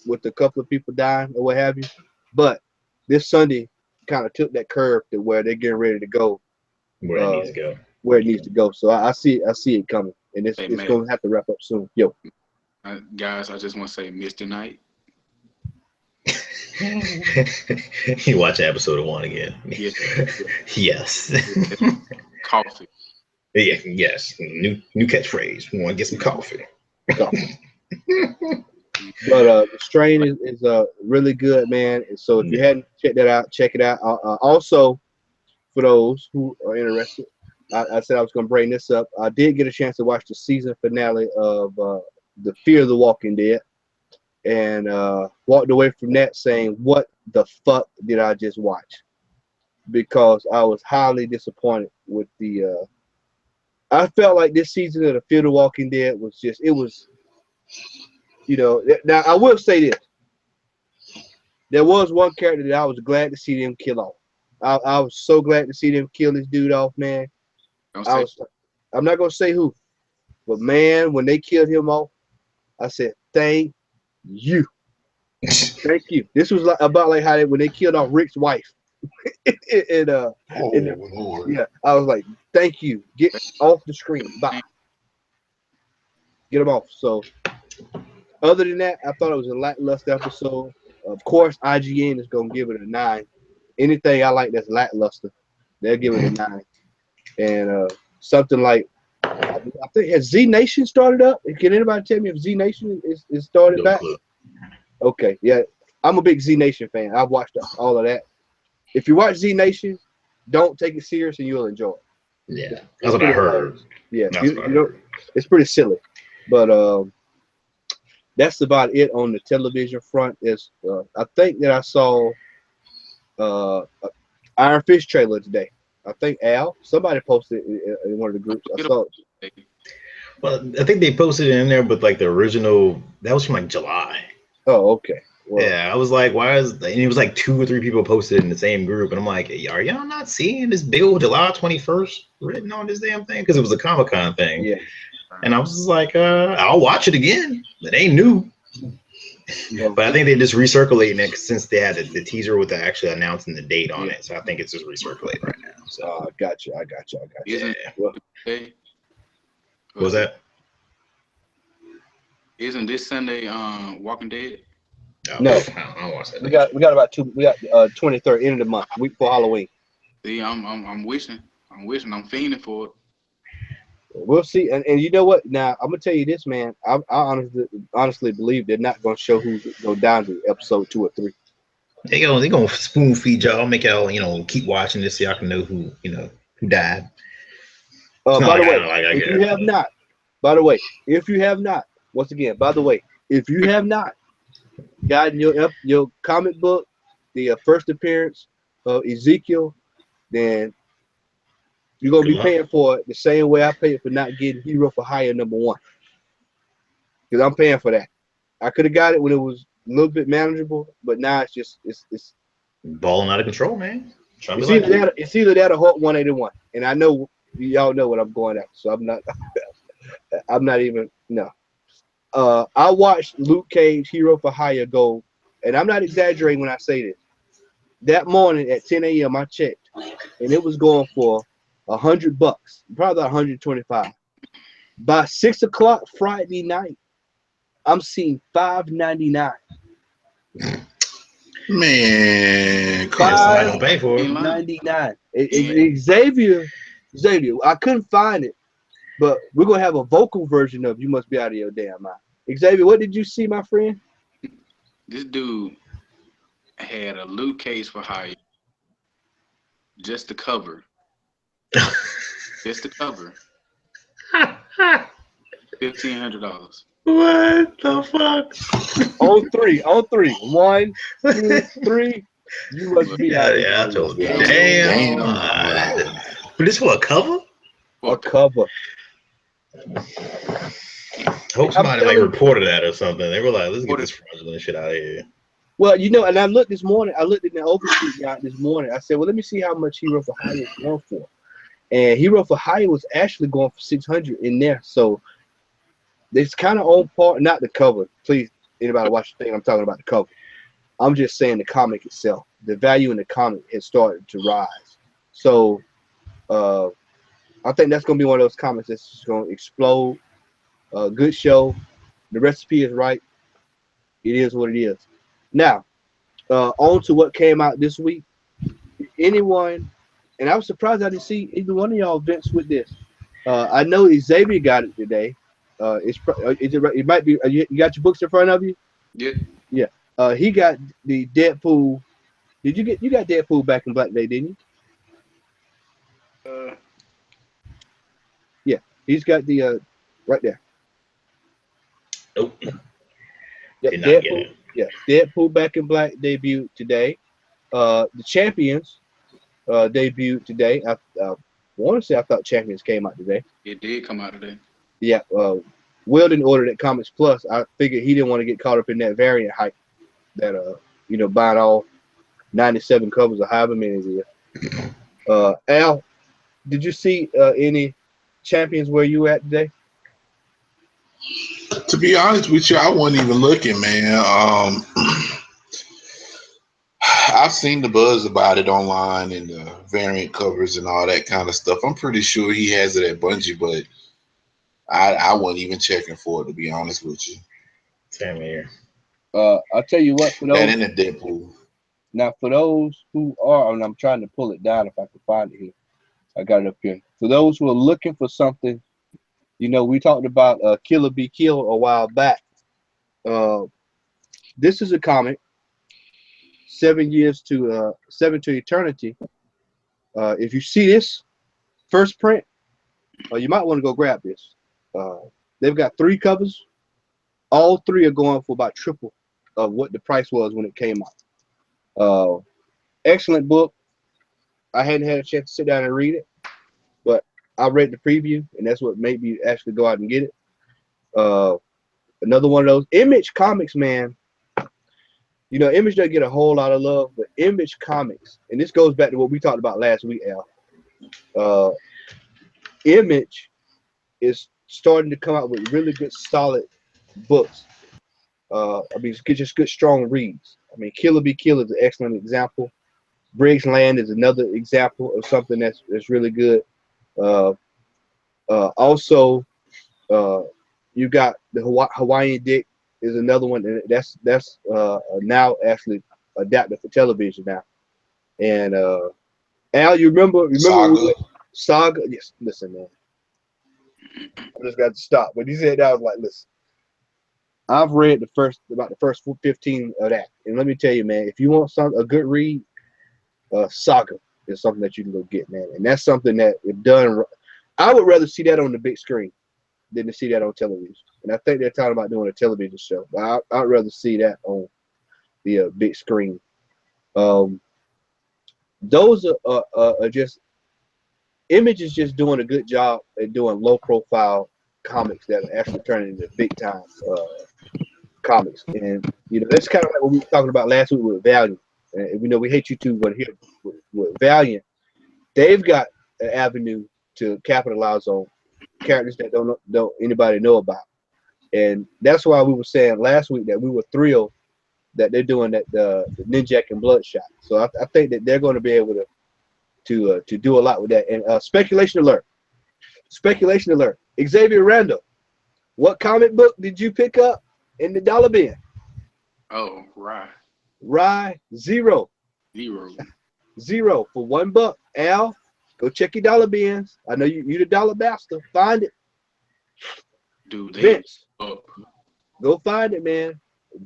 with a couple of people dying or what have you, but this Sunday kind of took that curve to where they're getting ready to go where it needs to go. Where it needs to go. So I see it coming, and it's going to have to wrap up soon. Yo, guys, I just want to say, Mr. Knight. You watch episode 1 again. Yeah. Yes. Coffee. Yeah. Yes. New catchphrase. We want to get some coffee. But The Strain is really good, man. And so if you hadn't checked that out, check it out. Also, for those who are interested, I said I was going to bring this up. I did get a chance to watch the season finale of The Fear of the Walking Dead, and walked away from that saying, "What the fuck did I just watch?" Because I was highly disappointed with the. I felt like this season of The Fear of the Walking Dead was just Now I will say this: there was one character that I was glad to see them kill off. I was so glad to see them kill this dude off, man. I'm not gonna say who, but man, when they killed him off, I said, "Thank you, thank you." This was about how when they killed off Rick's wife. and Oh and Lord. yeah, I was like, thank you. Get off the screen. Bye. Get them off. So other than that, I thought it was a lackluster episode. Of course, IGN is gonna give it a 9. Anything I like that's lackluster, they'll give it a 9. And something like I think has Z Nation started up? Can anybody tell me if Z Nation is started No back? clue. Okay, yeah, I'm a big Z Nation fan. I've watched all of that. If you watch Z Nation, don't take it serious and you'll enjoy it. Yeah, that's what I heard. Yeah, That's what I you know, heard. it's pretty silly, but that's about it on the television front. Is I think that I saw Iron Fist trailer today. I think somebody posted it in one of the groups. I saw it. Well, I think they posted it in there, but like the original, that was from like July. Oh, okay. Well, Yeah, I was like, why is? And it was like 2 or 3 people posted in the same group, and I'm like, are y'all not seeing this bill July 21st written on this damn thing? Because it was a Comic-Con thing, yeah. and I was just like, I'll watch it again. It ain't new, but I think they're just recirculating it since they had the teaser with the actually announcing the date on it. So I think it's just recirculating right now. So I got you. Isn't Well, Sunday? what was that? Isn't this Sunday Walking Dead? Oh, No. I don't watch that. we got about 2. We got 23rd end of the month, week before Halloween. See, I'm wishing, I'm fiending for it. We'll see. And you know what? Now I'm gonna tell you this, man. I honestly believe they're not gonna show who's go down to episode 2 or 3. They gonna spoon feed y'all, make y'all keep watching this so y'all can know who died. By the way, if if you have not, once again, by the way, if you have not gotten your comic book, the first appearance of Ezekiel, then you're gonna be paying for it the same way I paid for not getting Hero for Hire #1. Because I'm paying for that. I could have got it when it was a little bit manageable, but now it's balling out of control, man. It's either that or Hulk 181, and I know y'all know what I'm going after, so I'm not even no. I watched Luke Cage Hero for Hire go, and I'm not exaggerating when I say this. That morning at 10 a.m. I checked, and it was going for $100, probably $125. By 6 o'clock Friday night, I'm seeing $5.99. Man, come Somebody on. gonna pay for it. $5.99. Xavier, I couldn't find it, but we're gonna have a vocal version of "You Must Be Out of Your Damn Mind." Xavier, what did you see, my friend? This dude had a Luke Cage for Hire, just the cover. Just the cover. $1,500. What the fuck? On three. 1, 2, 3. You must be out of Yeah, I your told you. Damn. But this for a cover? A cover. I hope somebody reported that or something. They were like, let's get this fraudulent shit out of here. Well, and I looked this morning. I looked in the Overstreet guide this morning. I said, well, let me see how much Hero for Hire is going for. And Hero for Hire was actually going for $600 in there. So it's kind of on par. Not the cover. Please, anybody watch the thing, I'm talking about the cover. I'm just saying the comic itself. The value in the comic has started to rise. So I think that's going to be one of those comics that's just going to explode. Good show. The recipe is right. It is what it is. Now, on to what came out this week. Anyone, and I was surprised I didn't see either one of y'all events with this. I know Xavier got it today. It might be. You got your books in front of you? Yeah. He got the Deadpool. You got Deadpool Back in Black Day, didn't you? Yeah, he's got the right there. Nope. Yeah, Did not get Deadpool. it. Yeah, Deadpool Back in Black debuted today. The Champions debuted today. I want to say I thought Champions came out today. It did come out today. Yeah. Weldon ordered at Comics Plus. I figured he didn't want to get caught up in that variant hype that buying all 97 covers of however many it is. Al, did you see any Champions where you at today? To be honest with you, I wasn't even looking, man. I I've seen the buzz about it online and the variant covers and all that kind of stuff. I'm pretty sure he has it at Bungie, but I wasn't even checking for it, to be honest with you. Same here. I'll tell you what, for That those in the Deadpool. now for those who are, and I'm trying to pull it down if I can find it here. I got it up here. For those who are looking for something, you know, we talked about Killer Be Killed a while back. This is a comic, 7 years to 7 to eternity. If you see this first print, you might want to go grab this. They've got 3 covers. All 3 are going for about triple of what the price was when it came out. Excellent book. I hadn't had a chance to sit down and read it, but I read the preview, and that's what made me actually go out and get it. Another one of those. Image Comics, man. You know, Image doesn't get a whole lot of love, but Image Comics, and this goes back to what we talked about last week, Al. Image is starting to come out with really good, solid books. I mean, just good, strong reads. I mean, Killer Be Killed is an excellent example. Briggs Land is another example of something that's really good. Also, you got the Hawaiian Dick is another one, and that's now actually adapted for television now. And Al, you remember Saga? Yes. Listen, man, I just got to stop. When he said that, I was like, listen. I've read about the first 15 of that, and let me tell you, man, if you want a good read, Saga is something that you can go get, man, and that's something that if done, I would rather see that on the big screen than to see that on television. And I think they're talking about doing a television show, but I'd rather see that on the big screen. Those are just Image is just doing a good job at doing low profile comics that are actually turning into big time comics. And you know, that's kind of like what we were talking about last week with Valiant. And we know we hate you too, but here with Valiant, they've got an avenue to capitalize on characters that don't anybody know about. And that's why we were saying last week that we were thrilled that they're doing that the Ninjak and Bloodshot. So I think that they're going to be able to do a lot with that. And speculation alert. Xavier Randall, what comic book did you pick up in the dollar bin? Oh, right. Rye Zero for $1. Al, go check your dollar bins. I know you the dollar bastard. Find it. Dude, Vince, go find it, man.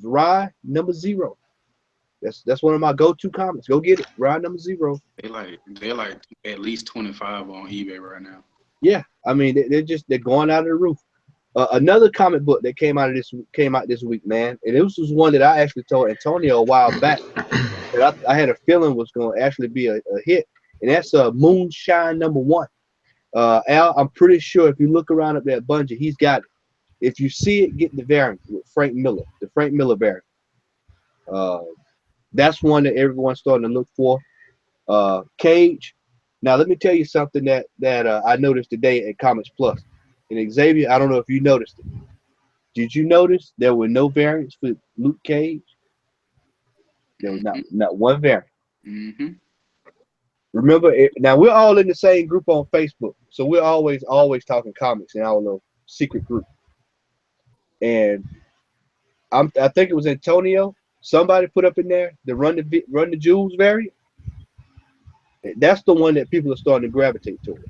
Rye number 0. That's one of my go-to comics. Go get it. Rye number 0. They're like at least 25 on eBay right now. Yeah, I mean they're going out of the roof. Another comic book that came out this week, man, and this was one that I actually told Antonio a while back that I had a feeling was going to actually be a hit, and that's Moonshine #1. Al, I'm pretty sure if you look around up there at Bungie, he's got it. If you see it, get the variant with Frank Miller, the Frank Miller variant. That's one that everyone's starting to look for. Cage. Now let me tell you something that I noticed today at Comics Plus. And Xavier, I don't know if you noticed it. Did you notice there were no variants for Luke Cage? There was not one variant. Mm-hmm. Remember, now we're all in the same group on Facebook, so we're always talking comics in our little secret group. And I think it was Antonio. Somebody put up in there the Run the Jewels variant. That's the one that people are starting to gravitate toward.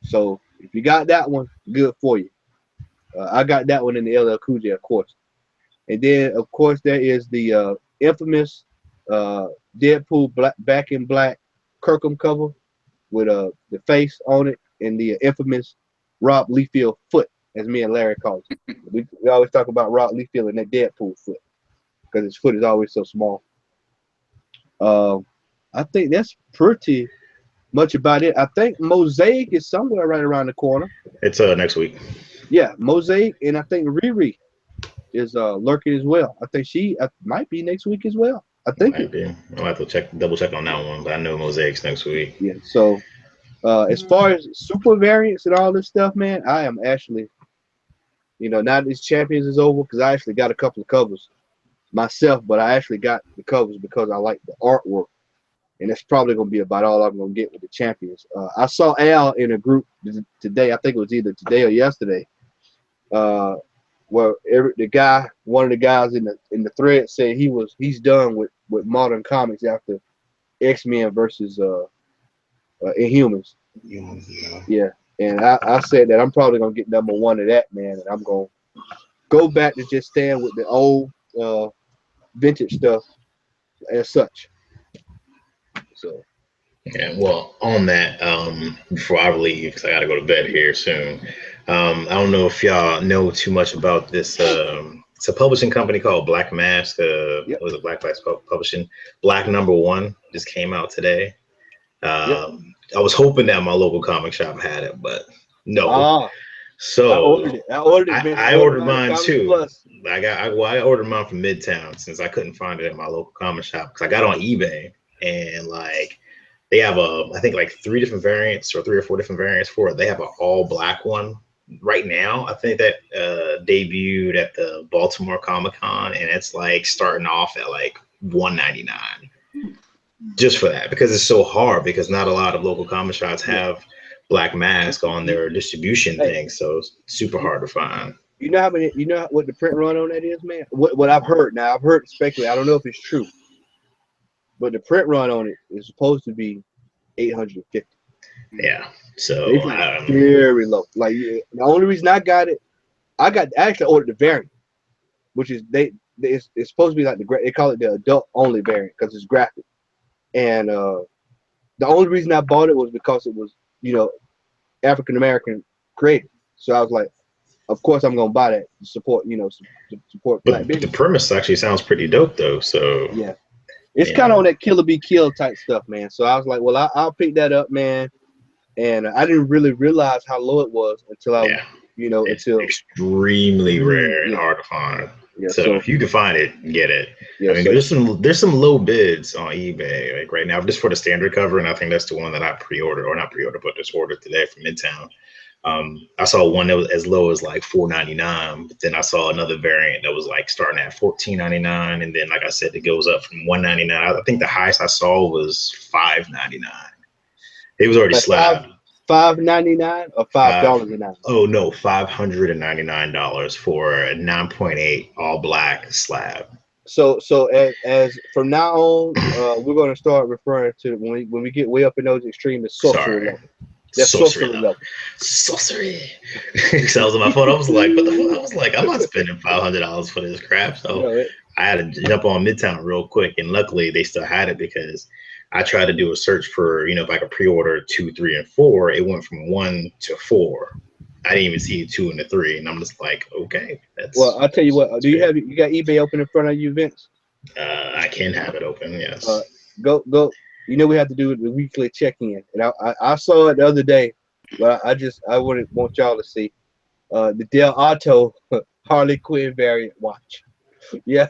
So if you got that one, good for you. I got that one in the LL Cool J, of course. And then, of course, there is the infamous Deadpool Back in Black Kirkham cover with the face on it and the infamous Rob Liefeld foot, as me and Larry call it. We always talk about Rob Liefeld and that Deadpool foot because his foot is always so small. I think that's pretty much about it. I think Mosaic is somewhere right around the corner. It's next week. Yeah, Mosaic, and I think Riri is lurking as well. I think she might be next week as well. I think Might be. I'll have to double check on that one, but I know Mosaic's next week. Yeah. So as far as super variants and all this stuff, man, I am actually, now this Champions is over because I actually got a couple of covers myself, but I actually got the covers because I like the artwork, and that's probably gonna be about all I'm gonna get with the champions. I saw Al in a group today. I think it was either today or yesterday. Where one of the guys in the thread said he's done with modern comics after X-Men versus Inhumans. Yeah, and I said that I'm probably gonna get number one of that, man, and I'm gonna go back to just staying with the old vintage stuff as such. So yeah, well, on that, before I leave, because I got to go to bed here soon. I don't know if y'all know too much about this. It's a publishing company called Black Mask. Yep. Was it Black Mask Publishing? Black #1 just came out today. I was hoping that my local comic shop had it, but no. So I ordered it. I ordered mine too. Plus. I ordered mine from Midtown since I couldn't find it at my local comic shop because I got on eBay and like they have I think like 3 different variants or 3 or 4 different variants for it. They have an all black one right now. I think that debuted at the Baltimore Comic-Con and it's like starting off at like $199 just for that because it's so hard because not a lot of local comic shops have Black Mask on their distribution thing, so it's super hard to find. You know what the print run on that is, man? What I've heard now, I've heard speculate. I don't know if it's true, but the print run on it is supposed to be 850. Yeah, so it's very low. Like the only reason I got it, I actually ordered the variant, which is it's supposed to be like they call it the adult only variant because it's graphic, and the only reason I bought it was because it was African American created. So I was like, of course I'm gonna buy that to support, support black business. The premise actually sounds pretty dope though. So yeah, it's kind of on that Killer Be Killed type stuff, man. So I was like, well, I'll pick that up, man. And I didn't really realize how low it was until it's extremely rare and hard to find. Yeah, so if you can find it, get it. Yeah, I mean, there's some low bids on eBay like right now just for the standard cover, and I think that's the one that I pre-ordered or not pre-ordered, but just ordered today from Midtown. I saw one that was as low as like $4.99, but then I saw another variant that was like starting at $14.99, and then like I said, it goes up from $1.99. I think the highest I saw was $5.99. It was already slabbed. $5.99 or $5.99? Oh no, $599 for a 9.8 all black slab. So as from now on, we're going to start referring to when we get way up in those extremes, sorcery level. That's sorcery level. Sorcery. Because I was on my phone. I was like, what the fuck? I was like, I'm not spending $500 for this crap. So I had to jump on Midtown real quick, and luckily they still had it because I tried to do a search for, if I could pre-order 2, 3, and 4. It went from 1 to 4. I didn't even see 2 and the 3, and I'm just like, okay. Well, I'll tell you what. You got eBay open in front of you, Vince? I can have it open. Yes. Go. We have to do the weekly check-in, and I saw it the other day, but I wouldn't want y'all to see the Del Auto Harley Quinn variant watch. Yeah.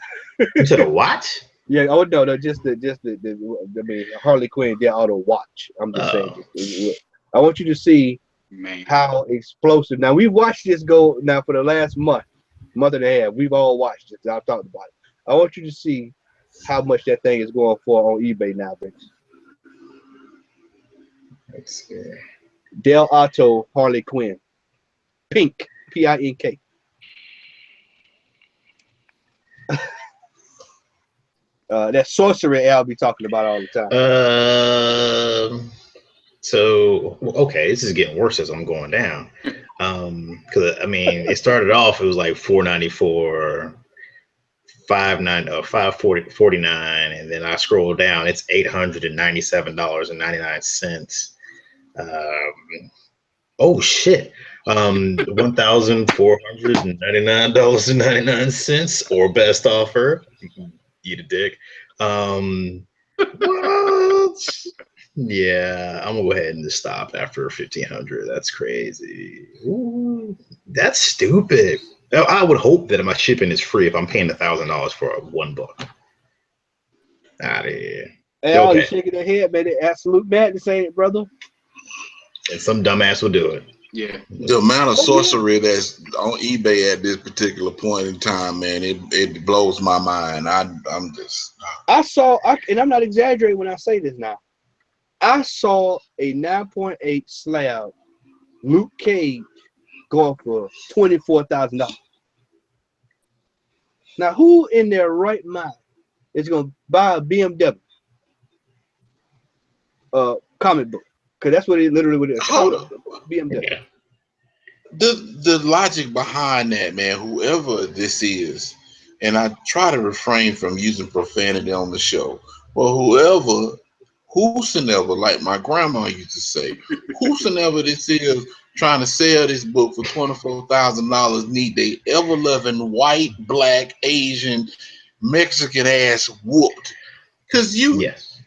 You said a watch? Yeah, no, just the Harley Quinn Del Auto watch. I'm just saying. I want you to see how explosive. Now we've watched this go now for the last month and a half. We've all watched it. I've talked about it. I want you to see how much that thing is going for on eBay now, Vince. Let's see. Del Auto Harley Quinn, pink, Pink. That sorcery Al be talking about all the time. So okay, this is getting worse as I'm going down. Because I mean, it started off, it was like $4.94, $5.49, and then I scrolled down, it's $897.99. Oh shit. $1,499.99 or best offer. Eat a dick. What? Yeah, I'm gonna go ahead and just stop after 1,500. That's crazy. Ooh, that's stupid. I would hope that my shipping is free if I'm paying $1,000 for one book. Out of here. Hey, okay. You shaking their head, man. Absolute madness, ain't it, brother? And some dumbass will do it. Yeah. The amount of Oh, yeah. sorcery that's on eBay at this particular point in time, man, it blows my mind. I'm just and I'm not exaggerating when I say this now. I saw a 9.8 slab Luke Cage going for $24,000. Now, who in their right mind is going to buy a BMW comic book? Because that's what it literally would. hold up. BMW. Yeah. The logic behind that, man, whoever this is, and I try to refrain from using profanity on the show, but whosoever, like my grandma used to say, whosoever this is trying to sell this book for $24,000 need they ever loving white, black, Asian, Mexican ass whooped. Because Yes.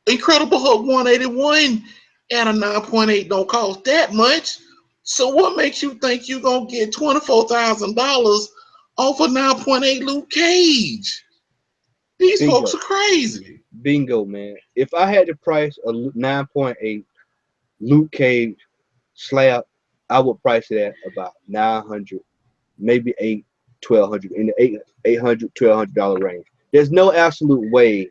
Incredible Hulk 181 and a 9.8 don't cost that much. So what makes you think you're gonna get $24,000 off a 9.8 Luke Cage? These Bingo. folks are crazy. Bingo, man. If I had to price a 9.8 Luke Cage slab, I would price it at about $900, maybe $1,200, in the $800, $1,200 range. There's no absolute way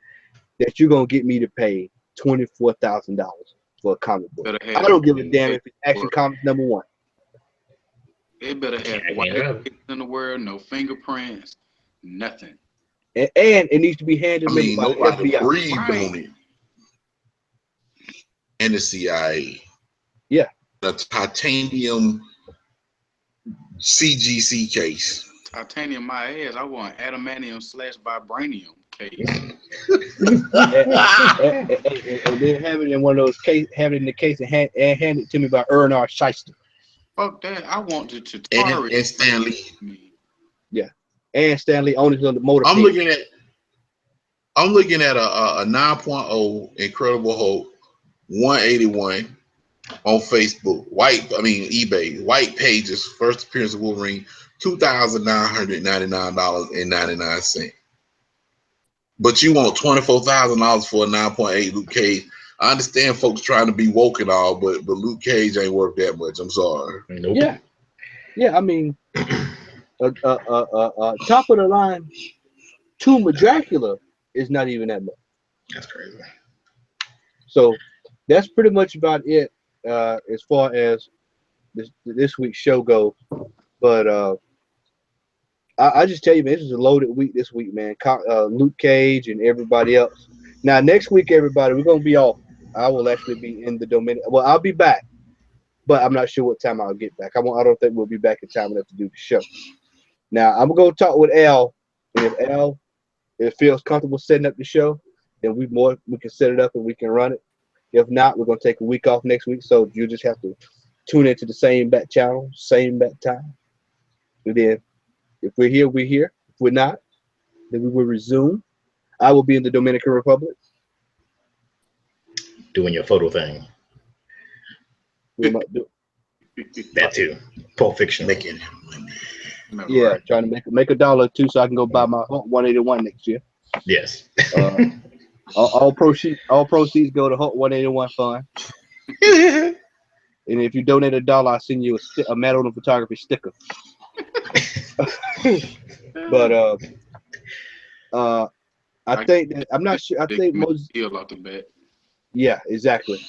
that you're gonna get me to pay $24,000 for a comic book. Better I have don't give a damn if it's Action paperwork. Comics #1. It better have Can't white have. pages in the world, no fingerprints, nothing. And it needs to be hand I delivered mean, by the nobody FBI. breathed Right. on it. And the CIA. Yeah. The titanium CGC case. Titanium my ass. I want adamantium / vibranium case. And then have it in one of those case, have it in the case and hand it to me by Ernar Shyster. Fuck that. I want the And Chitauri. Stan Lee. And Stanley owners on the motor. I'm looking at a 9.0 Incredible Hulk 181 on Facebook. eBay. White pages, first appearance of Wolverine, $2,999.99. But you want $24,000 for a 9.8 Luke Cage. I understand folks trying to be woke and all, but Luke Cage ain't worth that much. I'm sorry. Nope. Yeah. I mean, top of the line, Tomb of Dracula is not even that much. That's crazy. So that's pretty much about it as far as this week's show goes. But I just tell you, man, this is a loaded week this week, man. Luke Cage and everybody else. Now, next week, everybody, we're going to be off. I will actually be in the Dominican. Well, I'll be back, but I'm not sure what time I'll get back. I don't think we'll be back in time enough to do the show. Now, I'm going to go talk with Al, and if Al feels comfortable setting up the show, then we can set it up and we can run it. If not, we're going to take a week off next week, so you just have to tune into the same back channel, same back time. And then if we're here, we're here. If we're not, then we will resume. I will be in the Dominican Republic. Doing your photo thing. We might do. That too. Pulp Fiction. Making Yeah, trying to make $1 or $2 so I can go buy my Hulk 181 next year. Yes. All proceeds go to Hulk 181 Fund. And if you donate $1, I'll send you a Matt Odom photography sticker. But I think that I'm not sure. I think most deal off the bat. Yeah, exactly.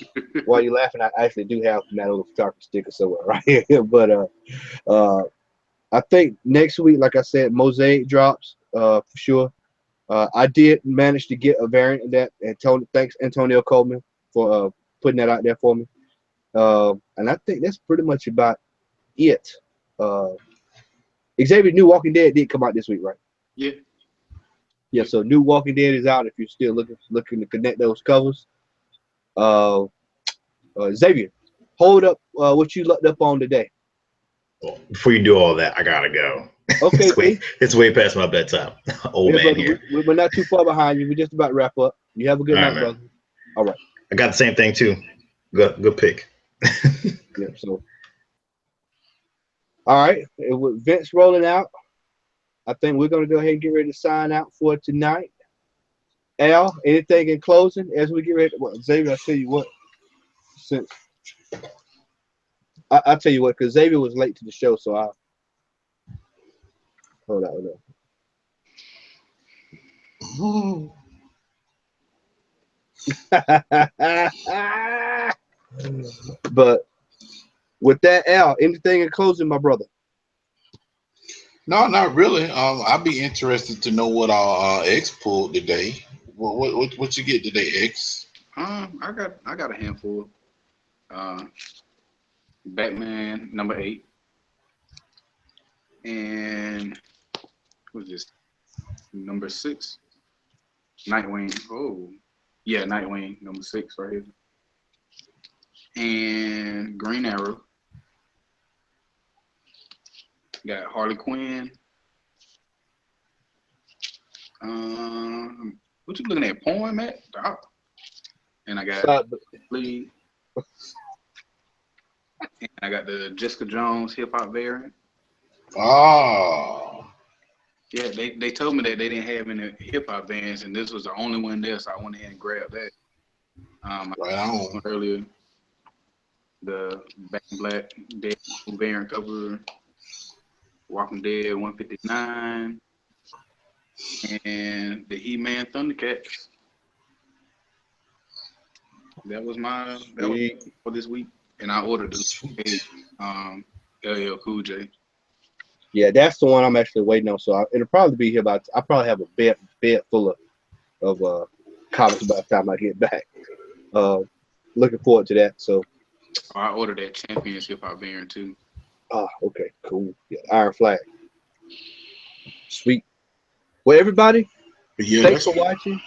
While you're laughing, I actually do have Matt Odom photography sticker somewhere right here. But I think next week, like I said, Mosaic drops for sure. I did manage to get a variant of that, and thanks Antonio Coleman for putting that out there for me. And I think that's pretty much about it. Xavier's New Walking Dead did come out this week, right? Yeah. Yeah, so New Walking Dead is out if you're still looking to connect those covers. Xavier, hold up what you looked up on today. Well, before you do all that, I gotta go. Okay, it's way past my bedtime. Old man brother, here. We're not too far behind you. We're just about to wrap up. You have a good All night, right, brother. All right. I got the same thing too. Good pick. Yeah. So, all right. With Vince rolling out, I think we're gonna go ahead and get ready to sign out for tonight. Al, anything in closing as we get ready? Well, Xavier, I tell you what, since I'll tell you what, because Xavier was late to the show, so I hold on. But with that, Al, anything in closing, my brother? No, not really. I'd be interested to know what our X pulled today. What you get today, X? I got a handful. Batman #8, and who's this? #6, Nightwing. Oh, yeah, Nightwing #6 right here, and Green Arrow. Got Harley Quinn. What you looking at? Porn, Matt? Oh. And I got Lee. And I got the Jessica Jones hip hop variant. Oh. Yeah, they told me that they didn't have any hip hop bands, and this was the only one there, so I went ahead and grabbed that. Right on. Earlier, the Back in Black Dead variant cover, Walking Dead 159, and the He-Man Thundercats. That was for this week, and I ordered the LL Cool J. Yeah, that's the one I'm actually waiting on. So it'll probably be here I'll probably have a bed full of comics by the time I get back. Looking forward to that. So I ordered that Champions hip hop variant too. Oh, okay, cool. Yeah, Iron Flag. Sweet. Well, everybody, thanks for watching.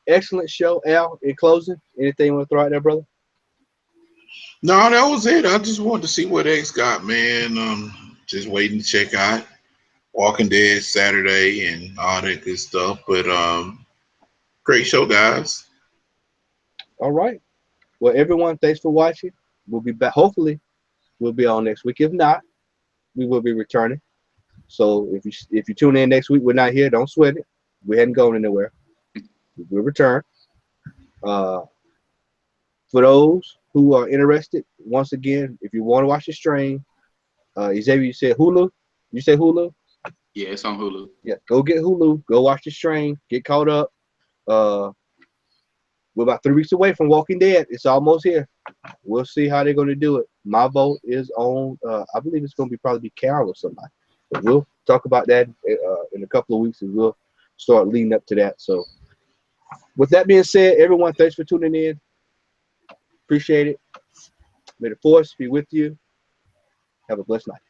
Excellent show, Al. In closing, anything you want to throw out there, brother? No, that was it. I just wanted to see what X got, man. Just waiting to check out Walking Dead Saturday and all that good stuff. But great show, guys. All right. Well, everyone, thanks for watching. We'll be back. Hopefully, we'll be on next week. If not, we will be returning. So if you tune in next week, we're not here. Don't sweat it. We hadn't gone anywhere. We'll return. For those who are interested, once again, if you want to watch the stream, Xavier, you said Hulu. You say Hulu? Yeah, it's on Hulu. Yeah, go get Hulu. Go watch the stream. Get caught up. We're about 3 weeks away from Walking Dead. It's almost here. We'll see how they're going to do it. My vote is on. I believe it's going to probably be Carol or somebody. But we'll talk about that in a couple of weeks, and we'll start leading up to that. So, with that being said, everyone, thanks for tuning in. Appreciate it. May the force be with you. Have a blessed night.